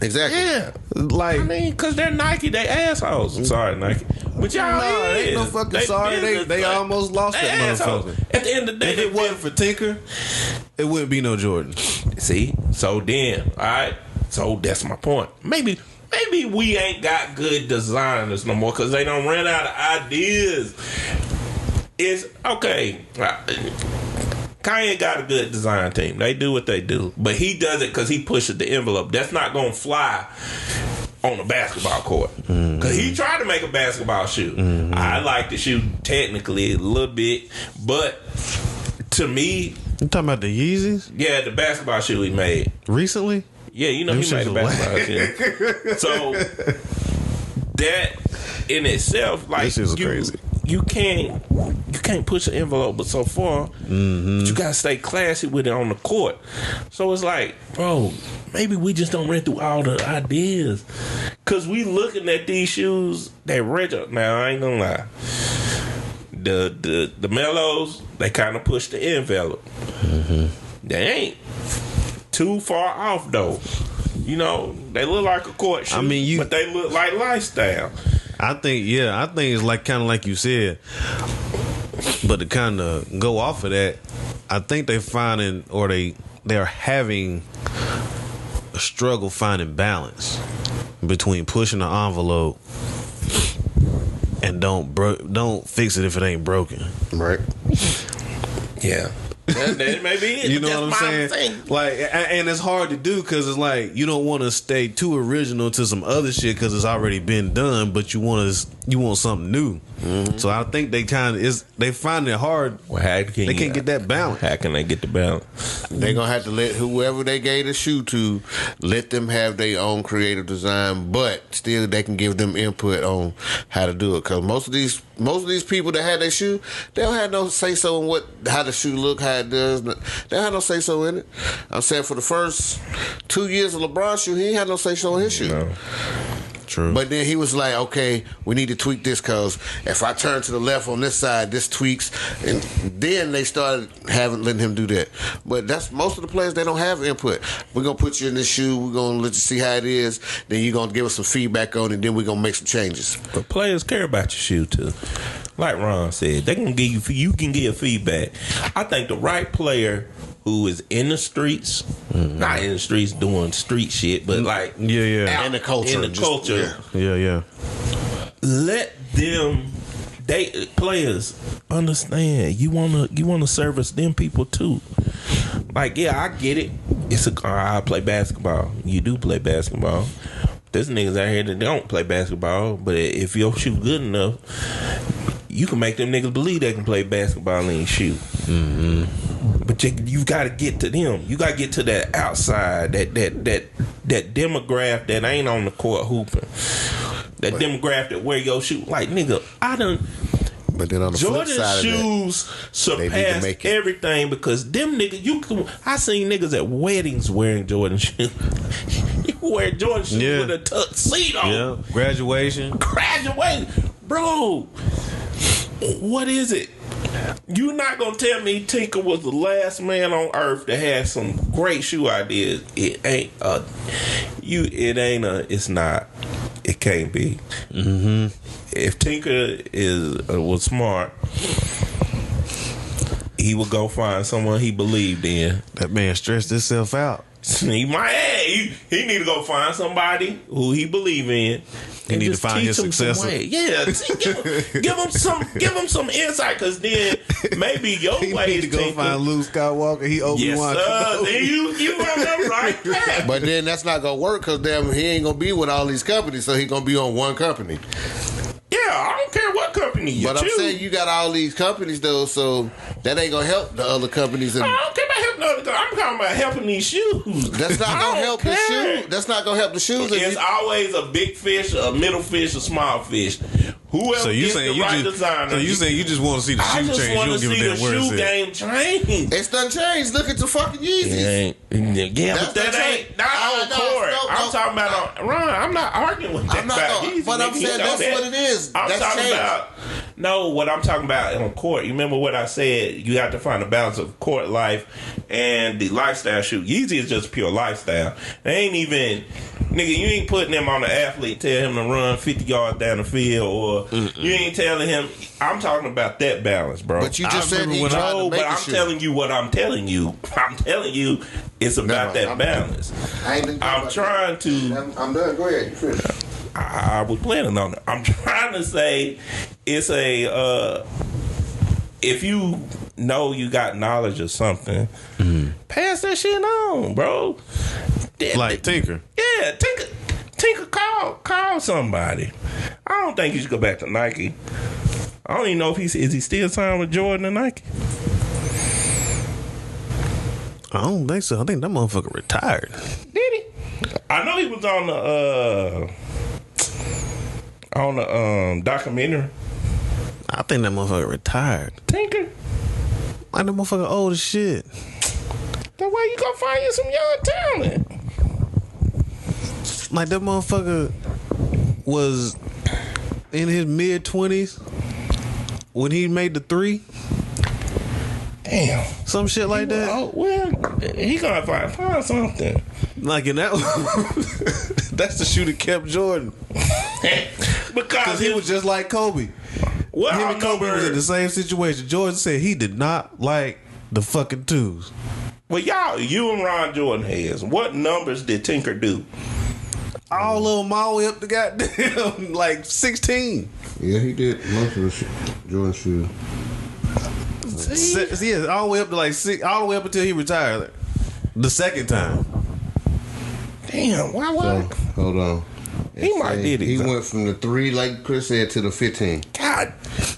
Exactly. yeah. Like, I mean, because they're Nike, they assholes. I'm sorry, Nike. But y'all ain't no fucking sorry. They almost lost that motherfucker. At the end of the day, If it wasn't for Tinker, it wouldn't be no Jordan. See? So then, all right. So that's my point. Maybe we ain't got good designers no more because they don't run out of ideas. It's okay. Kanye got a good design team. They do what they do. But he does it because he pushes the envelope. That's not going to fly on a basketball court. Because he tried to make a basketball shoe. I like the shoe technically a little bit. But to me... You talking about the Yeezys? Yeah, the basketball shoe he made. Recently? Yeah, you know, he made a basketball shoe. So, that in itself, like... This is crazy. You can't push the envelope but so far. But you gotta stay classy with it on the court. So it's like, bro, maybe we just don't run through all the ideas. Cause we looking at these shoes that retro. Now I ain't gonna lie. The Mellows, they kind of push the envelope. They ain't too far off though. You know, they look like a court shoe, but they look like lifestyle. I think it's like kind of like you said, but to kind of go off of that, I think they're finding or they're having a struggle finding balance between pushing the envelope and don't fix it if it ain't broken. Right. Yeah. That may be it. You know what I'm saying? Like, and it's hard to do because it's like you don't want to stay too original to some other shit because it's already been done, but you want something new. So I think they find it hard. Well, they can't get that balance. How can they get the balance? They're gonna have to let whoever they gave the shoe to let them have their own creative design, but still they can give them input on how to do it. Because most of these people that had their shoe, they don't have no say so in how the shoe look, how it does. They don't have no say so in it. I'm saying for the first 2 years of LeBron's shoe, he ain't had no say so in his shoe. No. True. But then he was like, okay, we need to tweak this because if I turn to the left on this side, this tweaks. And then they started letting him do that. But that's most of the players, they don't have input. We're going to put you in this shoe. We're going to let you see how it is. Then you're going to give us some feedback on it. Then we're going to make some changes. But players care about your shoe too. Like Ron said, they can give you can give feedback. I think the right player who is in the streets, not in the streets doing street shit, but like in the culture, Yeah. Let them players understand. You wanna service them people too. Like, yeah, I get it. I play basketball. You do play basketball. There's niggas out here that don't play basketball, but if your shoe good enough, you can make them niggas believe they can play basketball in your shoe. But you got to get to them. You got to get to that outside, that demographic that ain't on the court hooping. That demographic that wear your shoe. Like, nigga, But then on the Jordan flip side shoes surpass everything because them niggas, I seen niggas at weddings wearing Jordan shoes. You wear Jordan shoes with a tuxedo. Yeah, graduation. Bro, what is it? You're not gonna tell me Tinker was the last man on earth that had some great shoe ideas. It ain't. It's not. It can't be. If Tinker was smart, he would go find someone he believed in. That man stressed himself out. He might. He need to go find somebody who he believe in. He need to find his successor. Yeah, give him some insight, because then maybe your He way need is to go Tinker. find Luke Skywalker. He Obi-Wan. Yes, sir. You run right back. But then that's not gonna work because damn, he ain't gonna be with all these companies, so he gonna be on one company. Yeah, I don't care what company you But choose. I'm saying you got all these companies though, so that ain't gonna help the other companies. And I don't care about helping other guys. I'm talking about helping these shoes. that's not I gonna don't help care. the shoe. That's not gonna help the shoes. if It's you- always a big fish, a middle fish, a small fish. Whoever So you gets saying the you right just? designer. So you saying you just want to see the I shoe just change? You want to don't give a see the damn where it's shoe at. game change. It's done changed. Look at the fucking Yeezys. Yeah, That's but that the ain't not on no, court. no, I'm no. talking about on Ron. I'm not arguing with that. I'm not about gonna- Yeezy, but I'm nigga. You saying know that's that. what it is. I'm That's talking changed. about what I'm talking about on court. You remember what I said? You have to find a balance of court life and the lifestyle shoe. Yeezy is just pure lifestyle. They ain't even. Nigga, you ain't putting him on the athlete, tell him to run 50 yards down the field, or you ain't telling him. I'm talking about that balance, bro. But you just I said remember he when tried to no, make but a I'm shoe. telling you what I'm telling you. I'm telling you it's about that balance. I ain't think I'm about trying that. to. I'm done. Go ahead. You finish. I was planning on it. I'm trying to say it's a. If you know you got knowledge of something, pass that shit on, bro. Like Tinker. Yeah, Tinker, call somebody. I don't think you should go back to Nike. I don't even know if is he still signed with Jordan and Nike. I don't think so. I think that motherfucker retired. Did he? I know he was on the documentary. I think that motherfucker retired. Tinker. Like that motherfucker old as shit. That way you gonna find you some young talent. Like that motherfucker was in his mid-20s when he made the 3. Damn. Some shit like that. Oh well, he gonna find something. Like in that that's the shoe that kept Jordan. Because he was just like Kobe. What Him and Kobe was in the same situation. Jordan said he did not like the fucking twos. Well, you and Ron Jordan has. What numbers did Tinker do? All of them all the way up to goddamn like 16. Yeah, he did most of the Jordan shoes. Yeah, all the way up to like 6, all the way up until he retired. The second time. Damn, why? So, hold on. He might did it. He went from the 3, like Chris said, to the 15. God.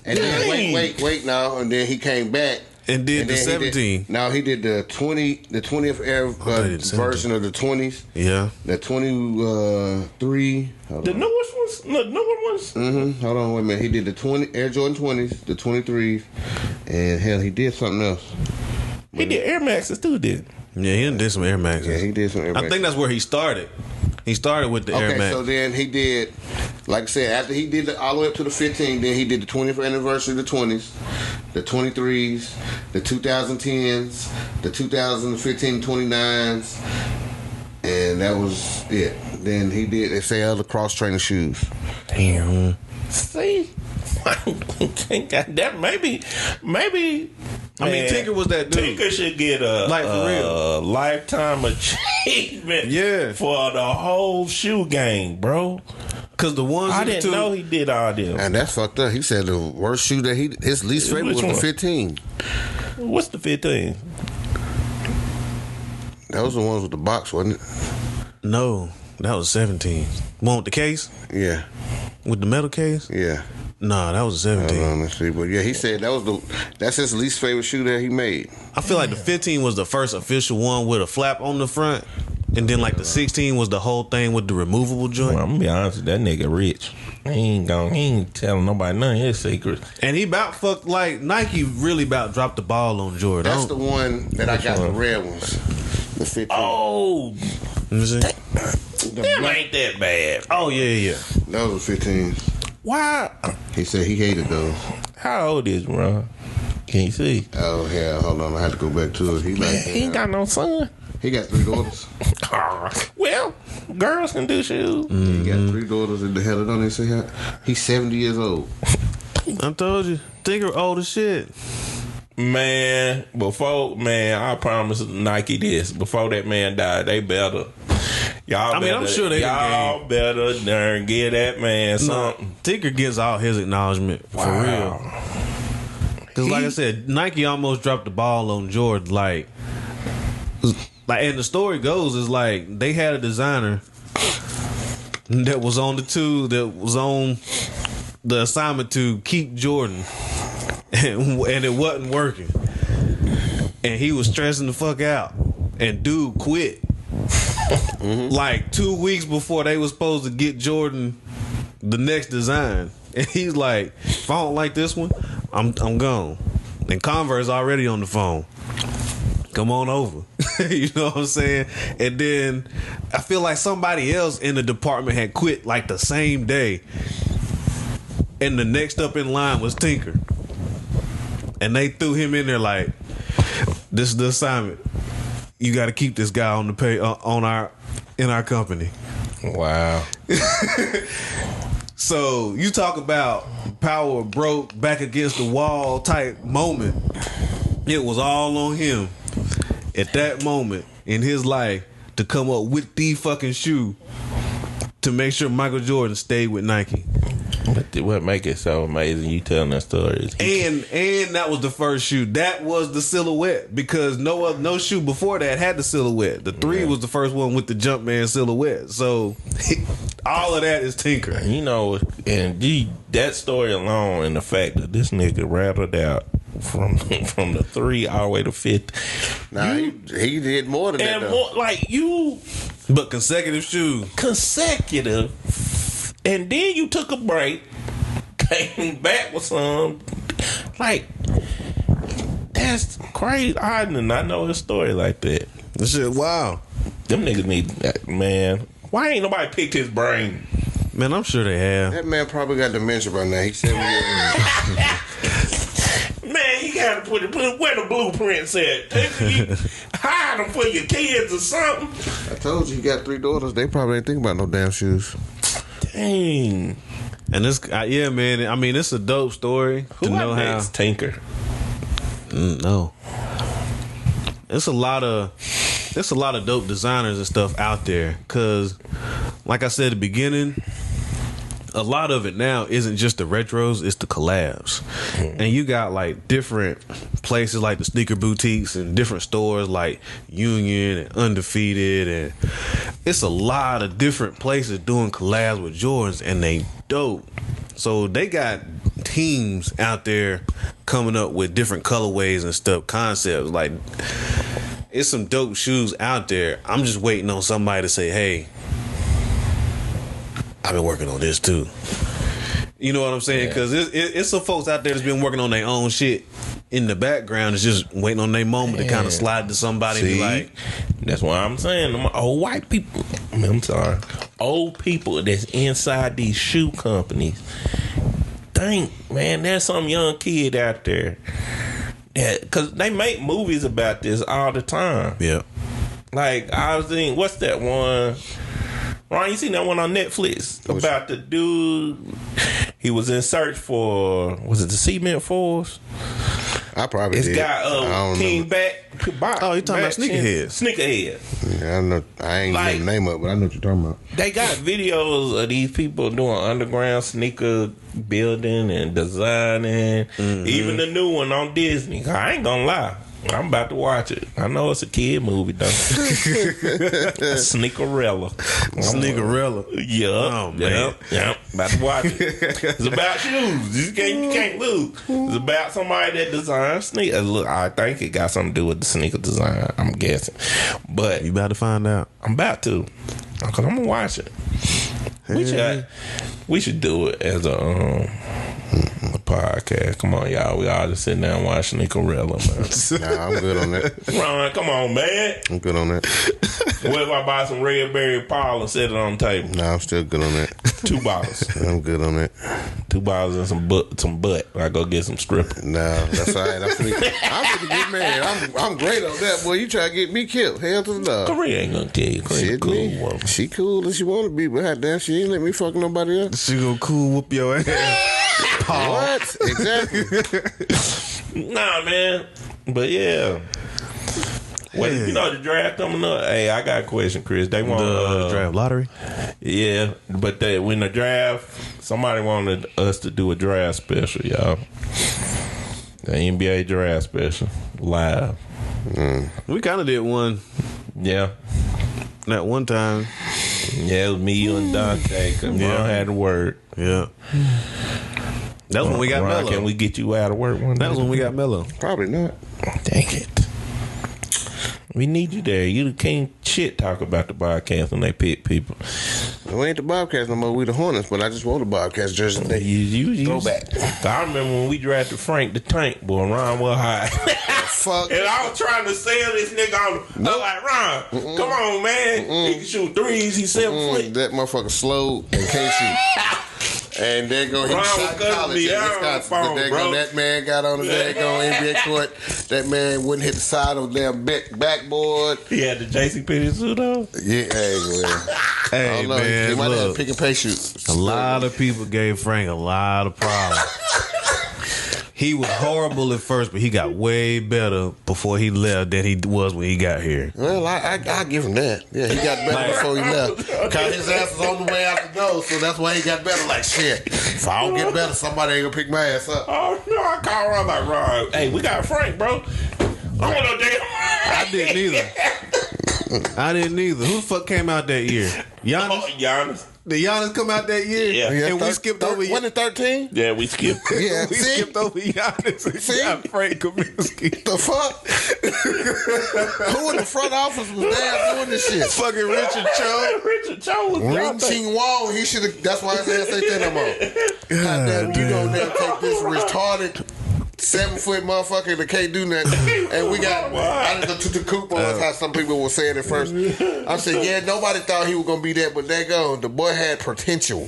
And then dang. wait now, and then he came back And did and the then 17. No, he did the 20th era they did the version of the 20s. Yeah. The 23. The newest ones? The newer ones? Hold on, wait a minute. He did the 20 Air Jordan 20s, the 23s, and hell, he did something else. He did Air Maxes too, did. Yeah, he done did some Air Maxes. Yeah, he did some Air I think that's where he started. He started with the Air Okay, Max. so then he did, like I said, after he did all the way up to the 15, then he did the 20th anniversary of the 20s, the 23s, the 2010s, the 2015 29s, and that was it. Then he did, they say, other cross training shoes. Damn. See? that maybe. I mean, Tinker was that dude. Tinker should get a Like, for real. lifetime achievement. Yeah. For the whole shoe game, bro. Because the ones I he didn't took, know he did all this. And that's fucked up. He said the worst shoe that his least favorite Which was one? the 15. What's the 15? That was the ones with the box, wasn't it? No, that was 17. One with the case? Yeah, With the metal case? yeah. Nah, that was 17. Hold on, let's see. But yeah, he said that's his least favorite shoe that he made. I feel like the 15 was the first official one with a flap on the front. And then like the 16 was the whole thing with the removable joint. Well, I'm gonna be honest with you, that nigga rich. He ain't telling nobody none of his secrets. And he about fucked, like, Nike really about dropped the ball on Jordan. That's the one that I got, the red ones. The 15. Oh, Let me see. them ain't that bad. Oh, yeah. Those were 15s. Why? He said he hated those. How old is Ron? Can you see? Oh, hell, hold on. I had to go back to it. He like, He ain't got no son. he got 3 daughters. Well, girls can do shoes. He got 3 daughters in the hell. Don't they say that? He's 70 years old. I told you. Tinker old as shit. Man, I promise Nike this. Before that man died, they better. Y'all better, I'm sure y'all better give that man something. Tinker gets all his acknowledgement for real. Because like I said, Nike almost dropped the ball on Jordan. Like, and the story goes is like they had a designer that was on the assignment to keep Jordan, and it wasn't working, and he was stressing the fuck out, and dude quit. Like 2 weeks before they was supposed to get Jordan the next design, and he's like, if I don't like this one, I'm gone. And Converse already on the phone. Come on over. You know what I'm saying? And then I feel like somebody else in the department had quit like the same day, and the next up in line was Tinker, and they threw him in there like, this is the assignment. You got to keep this guy on the pay in our company. Wow. So you talk about power broke back against the wall type moment. It was all on him at that moment in his life to come up with the fucking shoe to make sure Michael Jordan stayed with Nike. What make it so amazing? You telling that story? And that was the first shoe. That was the silhouette, because no shoe before that had the silhouette. The 3 was the first one with the Jumpman silhouette. So all of that is Tinker. You know, and that story alone, and the fact that this nigga rattled out from the 3 all the way to 50. Nah, he did more than that. And more, like you, but consecutive shoes. Consecutive. And then you took a break, came back with some. Like, that's crazy. I did not know his story like that. This shit, wow. Them niggas need that, man. Why ain't nobody picked his brain? Man, I'm sure they have. That man probably got dementia by now. He's 7 years old. Man, you gotta put where the blueprints at. Hide them for your kids or something. I told you, he got 3 daughters. They probably ain't thinking about no damn shoes. Dang. And this, yeah, man. I mean, it's a dope story to know how. Tinker. No. It's a lot of dope designers and stuff out there. Cause, like I said at the beginning, a lot of it now isn't just the retros, it's the collabs. And you got like different places like the sneaker boutiques and different stores like Union and Undefeated, and it's a lot of different places doing collabs with Jordans, and they dope. So they got teams out there coming up with different colorways and stuff, concepts. Like, it's some dope shoes out there. I'm just waiting on somebody to say, hey, I've been working on this too. You know what I'm saying? Because it's some folks out there that's been working on their own shit in the background. It's just waiting on their moment to kind of slide to somebody and be like, that's why I'm saying them old white people. I'm sorry, old people that's inside these shoe companies. Think, man, there's some young kid out there that, because they make movies about this all the time. yeah. Like, I was thinking, what's that one? Ron, you seen that one on Netflix about the dude? He was in search for, was it the Cement Force? I probably It's did. got King Back. Oh, you talking about Sneakerheads? Sneakerheads. Yeah, I know. I ain't Like, know the name of it, but I know what you're talking about. They got videos of these people doing underground sneaker building and designing. Even the new one on Disney. I ain't gonna lie, I'm about to watch it. I know it's a kid movie though. Sneakerella. Yeah. Oh, man. Yep. About to watch it. It's about shoes. You can't lose. It's about somebody that designs sneakers. Look, I think it got something to do with the sneaker design, I'm guessing. But You about to find out. I'm about to. Because I'm gonna watch it. We should do it as a podcast. Come on, y'all. We all just sitting down watching Sneakerella, man. Nah, I'm good on that. Ron, come on, man. I'm good on that. What if I buy some Red Berry Paul and set it on the table? Nah, I'm still good on that. 2 bottles. I'm good on that. 2 bottles and some butt. I go get some stripper. Nah, that's all right. I'm finna get married. I'm great on that, boy. You try to get me killed. Hell to the dog. Korea ain't gonna tell you. Korea Shit, cool me. woman. She cool as she want to be, but goddamn, she ain't let me fuck nobody else. She gonna cool whoop your ass. What? Exactly. Nah, man. But yeah. Well, you know the draft coming up. Hey, I got a question, Chris. They want The draft lottery. Yeah, but when the draft, somebody wanted us to do a draft special, y'all. The NBA draft special live. We kind of did one. Yeah, That one time. yeah, it was me, you, and Dante. Cause Ron had to work. Yeah. That was when we got Ron, mellow. can we get you out of work one day? That was when we got mellow. Probably not. Dang it. We need you there. You can't shit talk about the Bobcats when they pick people. We ain't the Bobcats no more. We the Hornets, but I just wore the Bobcats jersey today. You Throwback. I remember when we drafted Frank the Tank, boy. Ron was high. Fuck. And I was trying to sell this nigga on. I was like, Ron, come on, man. He can shoot threes. He's 7 foot. That motherfucker slow and can't shoot. And there go he Ron shot was cutting college. me And out on the phone, there bro. go that man got on the daggone NBA court. That man wouldn't hit the side of the damn backboard. He had the J.C. Penney suit on. Yeah, hey, man. I Hey, don't know. man, He might have look. pick and pay shoot. A lot of people gave Frank a lot of problems. He was horrible at first, but he got way better before he left than he was when he got here. Well, I give him that. Yeah, he got better before he left. Cause his ass was on the way out the door, so that's why he got better. Like shit. If I don't get better, somebody ain't gonna pick my ass up. Oh, no, I called Ron like, Ron, hey, we got Frank, bro. I want no damn. I didn't either. Who the fuck came out that year? Giannis? Giannis. Did Giannis come out that year? Yeah. And we skipped over Wasn't it 13? Yeah, we skipped. Yeah, We see? skipped over Giannis and See? got Frank Kaminsky. The fuck? Who in the front office was there doing this shit? Fucking Richard Cho. Richard Cho was Ring Dante. Ching Wong, he should have. That's why his ass ain't there no more. Goddamn, you go there and take this retarded 7 foot motherfucker that can't do nothing. And we got, I just took the coop on. That's how some people were saying it first. I said, yeah, nobody thought he was going to be that, but there go. The boy had potential.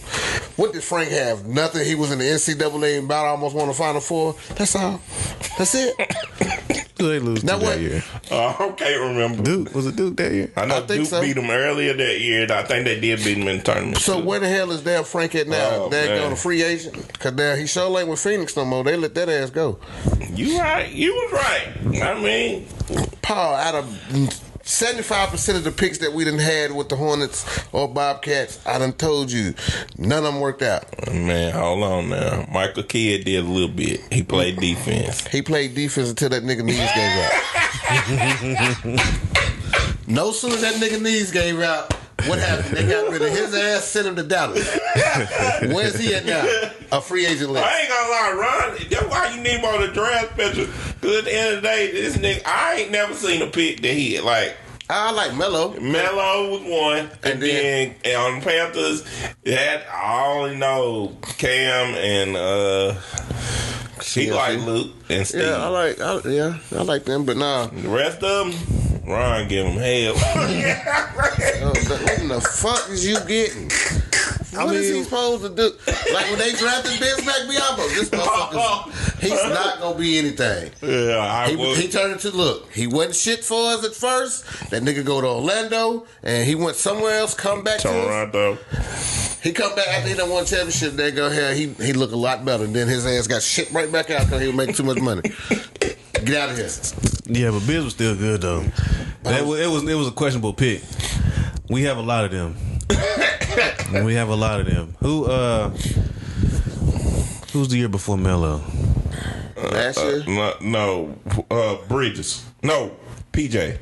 What did Frank have? Nothing. He was in the NCAA and about almost won the Final Four. That's all. That's it. Who they lose to Now that what? year? I can't remember. Duke. Was it Duke that year? I know I think Duke so. beat them earlier that year. And I think they did beat them in the tournament. So too. where the hell is damn Frank at now? Oh, They're man. going to free agent? Because he sure ain't with Phoenix no more. They let that ass go. You right. You was right. I mean, Paul, out of 75% of the picks that we done had with the Hornets or Bobcats, I done told you, none of them worked out. man, hold on now. Michael Kidd did a little bit. He played defense. He played defense until that nigga knees gave out. No sooner that nigga knees gave out, what happened? They got rid of his ass, sent him to Dallas. Where's he at now? A free agent list. I ain't gonna lie, Ron. That's why you need him on the draft special. Because at the end of the day, this nigga, I ain't never seen a pick that he like. I like Melo. Melo was one, and then on the Panthers, it had I only know Cam and he like Luke and Steve. Yeah, I like them, but nah. The rest of them, Ron give him hell. What in the fuck is you getting? What is he supposed to do? Like when they drafted Bismack Biyombo, this motherfucker, he's not gonna be anything. Yeah, He turned into look. He wasn't shit for us at first. That nigga go to Orlando and he went somewhere else. Come back to us. Toronto. He come back after he done won championship. They go here. He look a lot better. Then his ass got shit right back out because he was making too much money. Get out of here. Yeah, but Biz was still good though. It was a questionable pick. We have a lot of them. Who's the year before Melo? Last year? Bridges. No, PJ.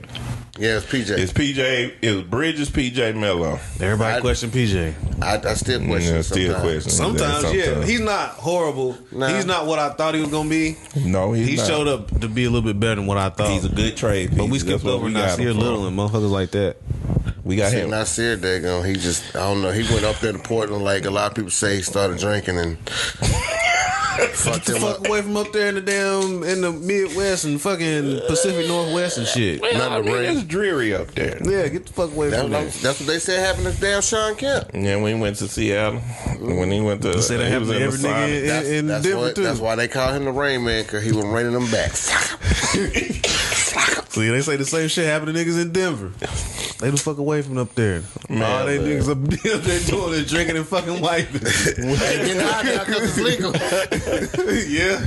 Yeah, it's PJ. It's PJ. It was Bridges, PJ, Melo. Everybody question PJ. I still question. Yeah, still sometimes. question. Sometimes, yeah. He's not horrible. Nah. He's not what I thought he was gonna be. No, He not. showed up to be a little bit better than what I thought. He's a good trade piece. but we That's skipped what over we got Nasir him for. Little and motherfuckers like that. We got See, him. Nasir, daggone, he just, I don't know. He went up there to Portland like a lot of people say he started drinking and fucked him Fuck up. away from up there in the Midwest and fucking Pacific Northwest and shit. Not I the mean, rain. it's dreary up there. Yeah, get the fuck away from there. That's what they said happened to damn Sean Kemp. Yeah, when he went to Seattle, when he went to, They say that he happened was to in every the Sonic. nigga in Denver too. That's why they call him the Rain Man, because he was raining them back. See, they say the same shit happened to niggas in Denver. Stay the fuck away from up there. Man, All they niggas up there doing is drinking and fucking wiping. Getting hot now because it's legal. Yeah.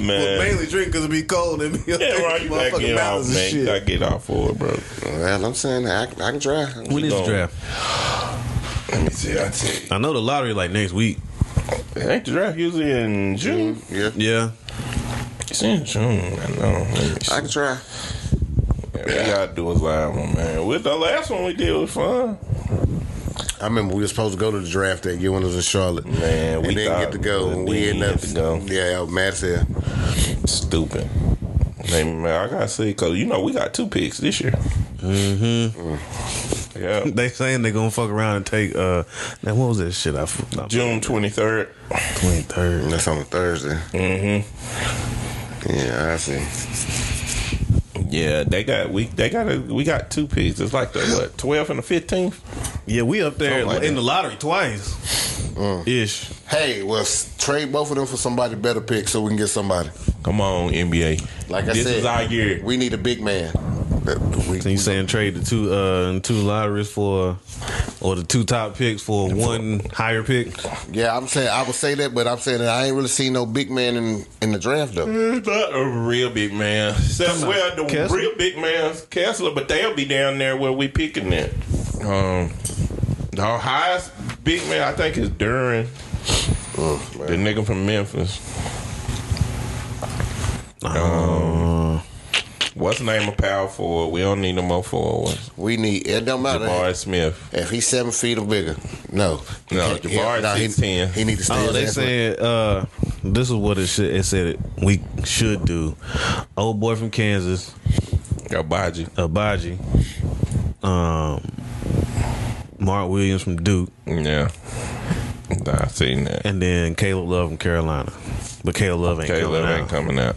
Man. Well, mainly drink because it be cold and be up Yeah, there. right. You gotta Motherfucking get off, mountains and man. You shit. gotta get off for it, bro. Well, I'm saying I can try. When is the draft? Let me see. I tell you. I know the lottery like next week. Ain't the draft usually in June? Yeah, Yeah. It's in June. I know. Let me see. I can try. Yeah, we gotta do a live one, man. With the last one we did was fun. I remember we were supposed to go to the draft that year when it was in Charlotte. Man, we and didn't thought get to go. we We didn't ended up get to go. Yeah, I was mad as hell. Stupid. Man, I gotta see, because we got 2 picks this year. Mm-hmm. Yeah. They saying they gonna fuck around and take now what was that shit? June 23rd. 23rd. That's on a Thursday. Mm-hmm. Yeah, I see. Yeah, we got 2 picks. It's like the 12th and the 15th. Yeah, we up there Like in that. the lottery twice. Ish. Hey, well, trade both of them for somebody better pick so we can get somebody. Come on, NBA. Like I this said, is our year. We need a big man. So you saying trade the two lotteries for, or the 2 top picks for 1 higher pick? Yeah, I'm saying I would say that, but I'm saying that I ain't really seen no big man in the draft though. Not a real big man. Well, the Kessler? real big man's Kessler, but they'll be down there where we picking at. The highest big man I think is Duran, the nigga from Memphis. What's the name of power forward? We don't need no more forwards. We need it. Don't matter Jabari Smith. if he's 7 feet or bigger. No, Jabari he 6'10". He needs to stay. Oh, they his ass said this is what it said we should do. Old boy from Kansas, Abaji. Mark Williams from Duke, Yeah. I seen that. and then Caleb Love from Carolina. But Caleb Love ain't Caleb coming ain't out. coming out.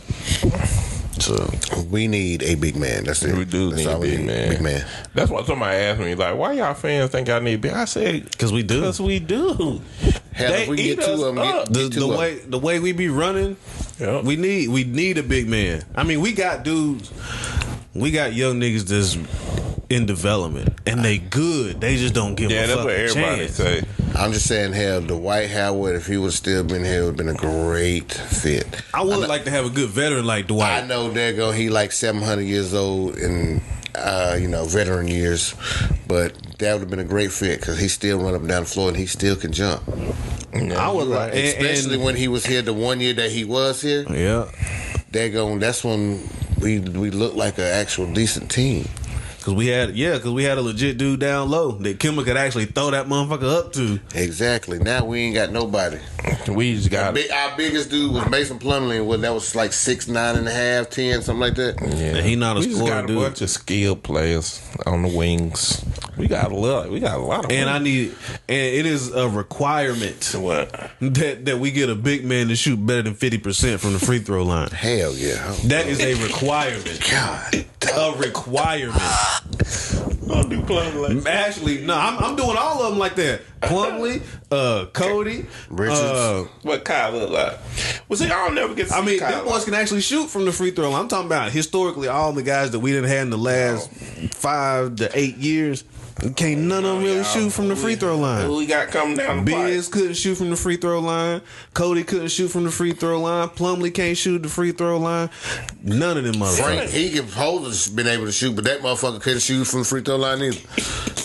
So We need a big man. That's it. We do That's need a all we big man. Big man. That's what somebody asked me, like, why y'all fans think I need a big? I said, because we do. because we do. Hell, They if we eat get 2 us of them, up. get 2 of them. The way we be running, Yep. we need a big man. I mean, we got dudes, we got young niggas that's in development, and they good. They just don't give Yeah, a that's what fucking everybody chance. say. I'm just saying, hell, Dwight Howard, if he would still been here, would have been a great fit. I would like to have a good veteran like I Dwight. know he like 700 years old and veteran years, but that would have been a great fit because he still run up and down the floor and he still can jump. I would like, Especially when he was here the 1 year that he was here. yeah. That's when we looked like an actual decent team. Cause we had a legit dude down low that Kimmer could actually throw that motherfucker up to. Exactly. Now we ain't got nobody. We just got Our biggest dude was Mason Plumlee, and that was like 6'9.5", 10, something like that. Yeah, And he not a we just scorer, got a dude. bunch of skilled players on the wings. We got a lot. We got a lot of. And it is a requirement what? that we get a big man to shoot better than 50% from the free throw line. Hell yeah. That is a requirement. God. A requirement. Don't do Plumlee. Actually, no, I'm doing all of them like that. Plumlee, Cody, Richards. What Kyle look like? Well, see, I'll never get. To see I mean, Kyle them boys can actually shoot from the free throw line. I'm talking about historically all the guys that we didn't have in the last 5 to 8 years. Can't none of them really shoot from the free throw line. Who we got coming down the pipe? Biz couldn't shoot from the free throw line. Cody couldn't shoot from the free throw line. Plumlee can't shoot the free throw line. None of them Frank motherfuckers. Holder's been able to shoot, but that motherfucker couldn't shoot from the free throw line either.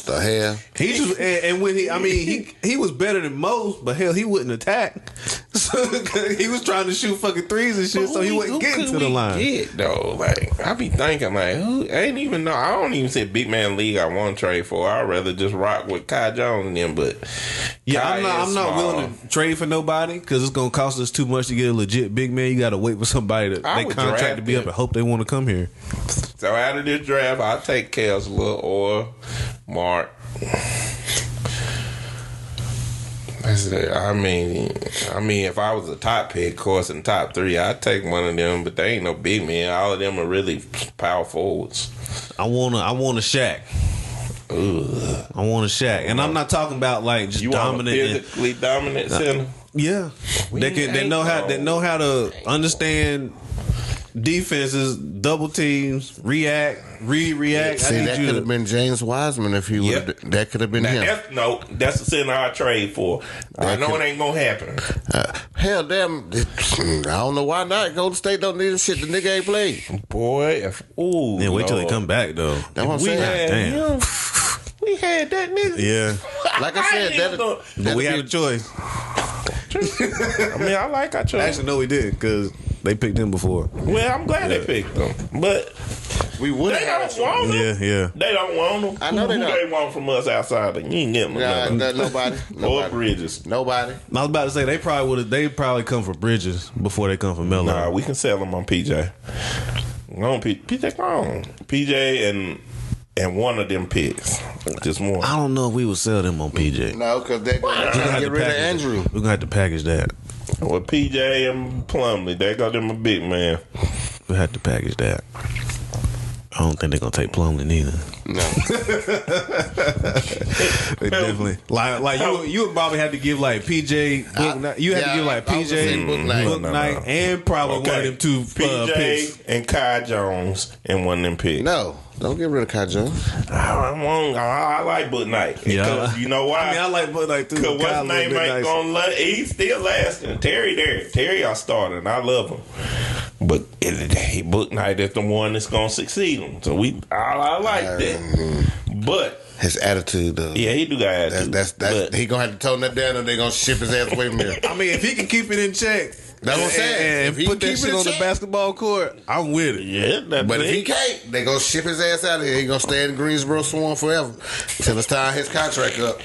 The hell? He just and when he was better than most, but hell, he wouldn't attack. So he was trying to shoot fucking threes and shit, so he wasn't getting to the line. Get, though, like I be thinking, like who ain't even know. I don't even say big man league. I want to trade for. I'd rather just rock with Kai Jones and them. But Yeah, Kai I'm is not small. willing to trade for nobody because it's gonna cost us too much to get a legit big man. You got to wait for somebody that I they would contract draft to be up him. and hope they want to come here. So out of this draft, I'll take Kessler or Mark. That's it. I mean, if I was a top pick, of course, in top 3, I'd take one of them. But they ain't no big man. All of them are really power forwards. I want a Shaq. Ugh. I want a Shaq, and I'm not talking about like just You want a dominant. And, physically dominant center? yeah, they ain't know how to understand defenses, double teams, react, react. See, that could have been James Wiseman if he would. Yep. That could have been him. That's the center I trade for. I know it ain't gonna happen. Hell, damn! I don't know why not. Golden State don't need shit. The nigga ain't played. Boy, Yeah, wait till they come back though. That's what I'm we saying. had Damn. him. We had that nigga. Yeah, Like I said, but we had a choice. I mean, I like our choice. Actually, no, we didn't because they picked him before. Well, I'm glad they picked him, but we would they have. don't want him. Yeah. They don't want him. I know they Who don't. they want from us outside? You ain't getting them. Nobody. Or Bridges. Nobody. I was about to say they probably come for Bridges before they come for Melo. Nah, we can sell them on PJ. Go on, PJ. Go on. PJ and one of them picks. Just one. I don't know if we would sell them on PJ. No, because they're going to get rid of Andrew. We're gonna have to package that. With PJ and Plumlee, they got them a big man. We have to package that. I don't think they're gonna take Plumlee neither. No. They definitely like you would probably have to give like PJ Book Night. You have to give like I was gonna say PJ Book Night. Book Night and probably one of them two PJ picks. and Kai Jones and one of them picks. No. Don't get rid of Kai Jones. I like Book Night. Yeah. You know why? I mean, I like Book Night too. Because what's Kyle his name a little bit ain't nicer. gonna let. He's still lasting. Terry there. Terry I started and I love him. But Book Night is the one that's gonna succeed him. So I like that. But His attitude, though. yeah, he do got attitude. That's he gonna have to tone that down, or they gonna ship his ass away from here. I mean, if he can keep it in check, That's what I'm saying. and If he put can that keep shit it in on the check. basketball court, I'm with it. Yeah, But if he can't, they gonna ship his ass out of here. He gonna stay in Greensboro Swan forever till it's time his contract up.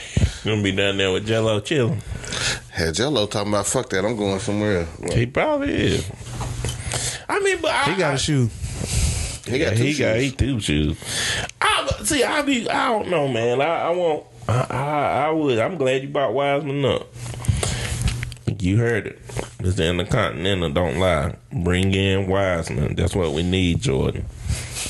gonna be down there with Jello chilling. Hell, Jello talking about fuck that. I'm going somewhere else. He probably is. I mean, but He got a shoe. He got two shoes. I don't know, man. I would. I'm glad you brought Wiseman up. You heard it. It's the Intercontinental. Don't lie. Bring in Wiseman. That's what we need, Jordan.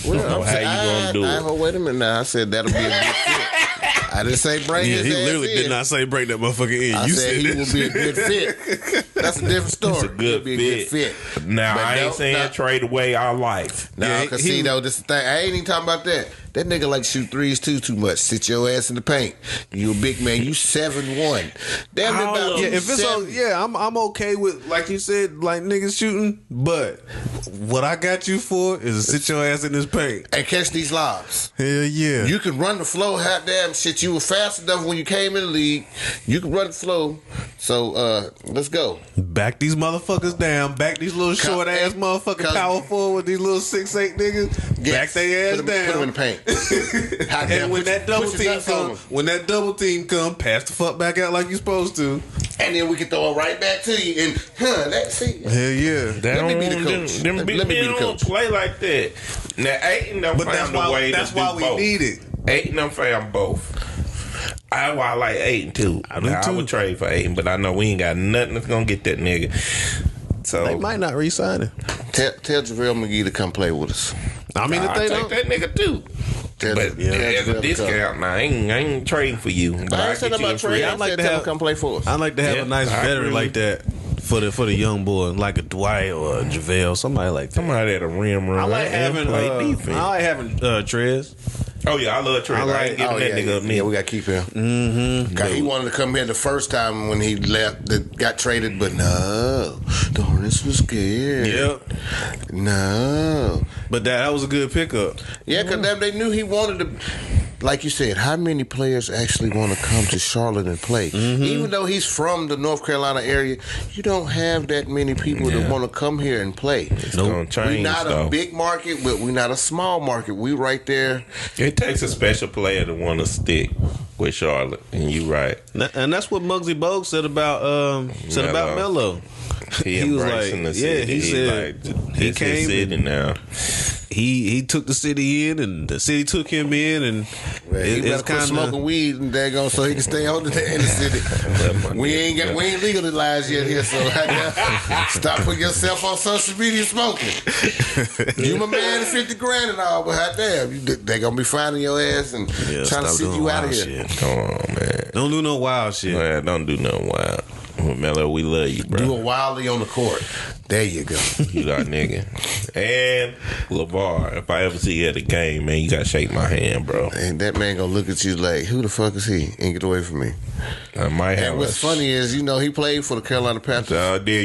Well, How you gonna do it? Wait a minute now. I said that'll be a good fit. I didn't say bring Yeah, his he ass literally in. did not say break that motherfucker in. I You said he that would be a good fit. That's a different story. It's a good He'd be a good fit. Now, But I ain't saying trade away our life. No, Yeah, because he- see, though, this is the thing. I ain't even talking about that. That nigga like shoot threes too much. Sit your ass in the paint. You a big man. You 7'1". Damn near about Yeah, if it's so, 7. yeah, I'm okay with, like you said, like niggas shooting. But what I got you for is to sit your ass in this paint. And catch these lobs. Hell yeah. You can run the flow, hot damn shit. You were fast enough when you came in the league. You can run the flow. So let's go. Back these motherfuckers down. Back these little short ass motherfucking power forward. These little 6'8" niggas. Yes. Back their ass Put them in the down. paint. Hot damn, And when put that your- double put your team nuts on come, pass the fuck back out like you supposed to. them. And then we can throw it right back to you. And that's it. Hell yeah. Let me be the coach. Them big Let me men be the don't coach. play like that. Now, Ayton done But that's found a way why. That's to do why we both. need it. Ayton done found both. I like Ayton too. I do Now, too. I would trade for Ayton, but I know we ain't got nothing that's gonna get that nigga. So They might not re-sign him. Tell JaVale McGee to come play with us. I mean, if I'll they take don't. that nigga too. Tell But JaVale as to a come. discount, now I ain't trading for you. But I I ain't said get you about a free. trade. I I'd like said to tell him have- come play for us. I'd like to have Yeah, a nice I veteran agree. like that for the young boy, like a Dwight or a JaVale, somebody like that. Somebody at a rim run. I like and having play defense. I like having Trez. Oh yeah, I love Trey. I like- ain't giving that nigga up. yeah, we got to keep him. Mm-hmm. He wanted to come here the first time when he left, got traded, but no, the Hornets was scared. Yep. No. But that was a good pickup. Yeah, because they knew he wanted to. Like you said, how many players actually want to come to Charlotte and play? Even though he's from the North Carolina area, you don't have that many people that want to come here and play. It's gonna change. We're not though. a big market, but we're not a small market. We right there. It takes a special player to want to stick with Charlotte, and you right. And that's what Muggsy Bogues said about Melo. He was embracing like, the city. he said he this came his city now. He took the city in, and the city took him in, and He it's better quit kind smoking of weed and daggone so he can stay on in the city. we ain't legalized yet here, so stop putting yourself on social media smoking. You my man, 50 grand and all, but hot damn, they gonna be finding your ass and trying to stop sit doing you out of wild here. shit. Come on, man. Don't do no wild shit. Man, don't do no wild. Mello, we love you, bro. Do it wildly on the court. There you go. You our nigga. And LeVar, if I ever see you at a game, man, you gotta shake my hand, bro. And that man gonna look at you like, who the fuck is he? And get away from me. I might have. And what's funny is, you know, he played for the Carolina Panthers.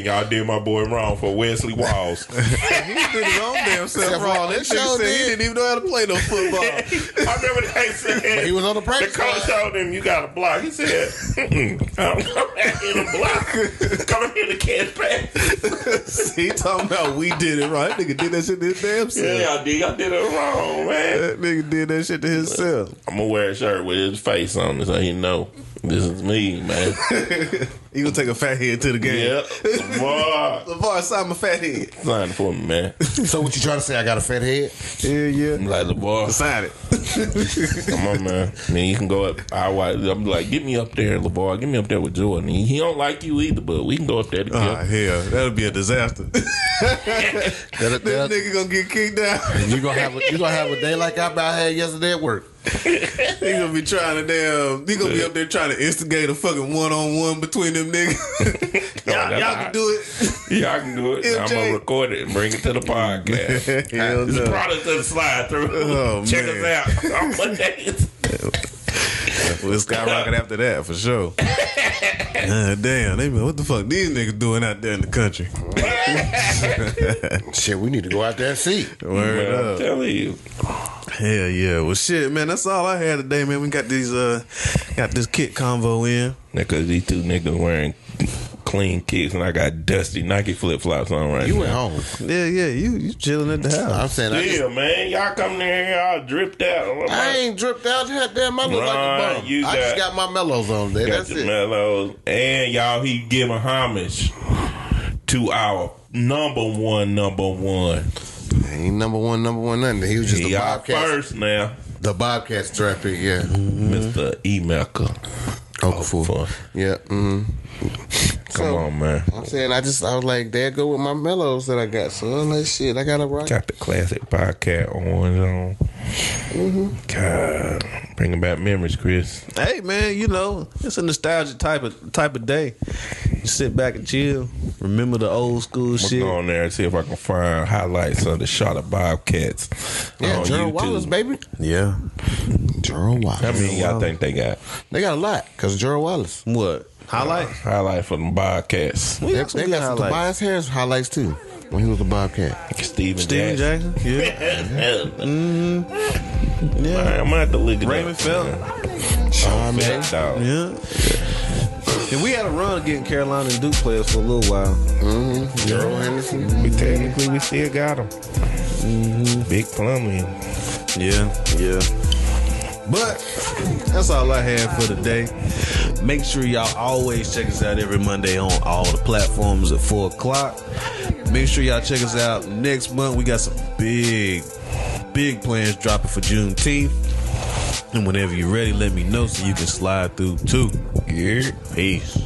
Y'all did my boy wrong for Wesley Walls. He did his own damn self wrong. That Sure nigga said he did. didn't even know how to play no football. I remember they said But he was on the the practice coach squad. told him you got to block. He said, "I'm coming out here to block. Coming here to catch pass." He talking about we did it right. That nigga did that shit to his damn self. Yeah, y'all did it wrong, man. That nigga did that shit to himself. I'm gonna wear a shirt with his face on it so he know this is me, man. He gonna take a fat head to the game. Yep, LeVar, LeVar, sign my fat head. sign it for me, man. So what you trying to say? I got a fat head? Yeah. I'm like LeVar, Sign it. come on, man. Then you can go up. I'm like, get me up there, LeVar. Get me up there with Jordan. He don't like you either, but we can go up there together. Oh, hell. That'll be a disaster. This nigga gonna get kicked out. You gonna have a day like I had yesterday at work. He gonna be trying to he gonna be up there trying to instigate a fucking one-on-one between them niggas. y'all can do it. Yeah, I can do it. I'm gonna record it and bring it to the podcast. Hell It's a no. product of the slide through. Oh, Check man. us out on Mondays. We'll skyrocket after that for sure. Damn, they be, what the fuck these niggas doing out there in the country? Shit, we need to go out there and see. Word Man, I'm up. telling you. Hell yeah. Well shit, man, that's all I had today, man. We got these got this kit convo in. Because these two niggas wearing clean kicks and I got dusty Nike flip flops on right You now. went home. Yeah, you chilling at the house. I'm saying, Yeah, man, y'all come there, y'all dripped out. I ain't dripped out. Damn, I look like a Right, bum. you I just got- got my mellows on there. Got That's your it. mellows. And y'all, he giving homage to our number one. Ain't number one nothing. He was just the Y'all Bobcats. first now, The Bobcats draft pick, yeah. Mr. Emeka. Okafor. Yeah. Come on, man. I'm saying, I was like, there go with my mellows that I got. So I'm like, shit, I got to rock. Got the classic podcast orange on. God, bringing back memories, Chris. Hey man, you know, it's a nostalgic type of day. You sit back and chill, remember the old school I'm shit. going on there and see if I can find highlights of the Charlotte Bobcats. Yeah, on Gerald YouTube. Wallace, baby. Yeah. Gerald Wallace. How many y'all think they got? They got a lot because Gerald Wallace. What? Highlights? Highlight for them Bobcats. We They got some got good some highlights. Tobias Harris highlights too when he was a Bobcat. Steven Jackson? Yeah. Man, Yeah. I'm gonna have to look at Raymond Felton. Sean May. Fat dog. Yeah. And we had a run getting Carolina and Duke players for a little while. Gerald Henderson. We technically still got them. Big plumbing. Yeah. But that's all I had for today. Make sure y'all always check us out every Monday on all the platforms at 4 o'clock. Make sure y'all check us out next month. We got some big plans dropping for Juneteenth. And whenever you're ready, let me know so you can slide through too. Yeah. Peace.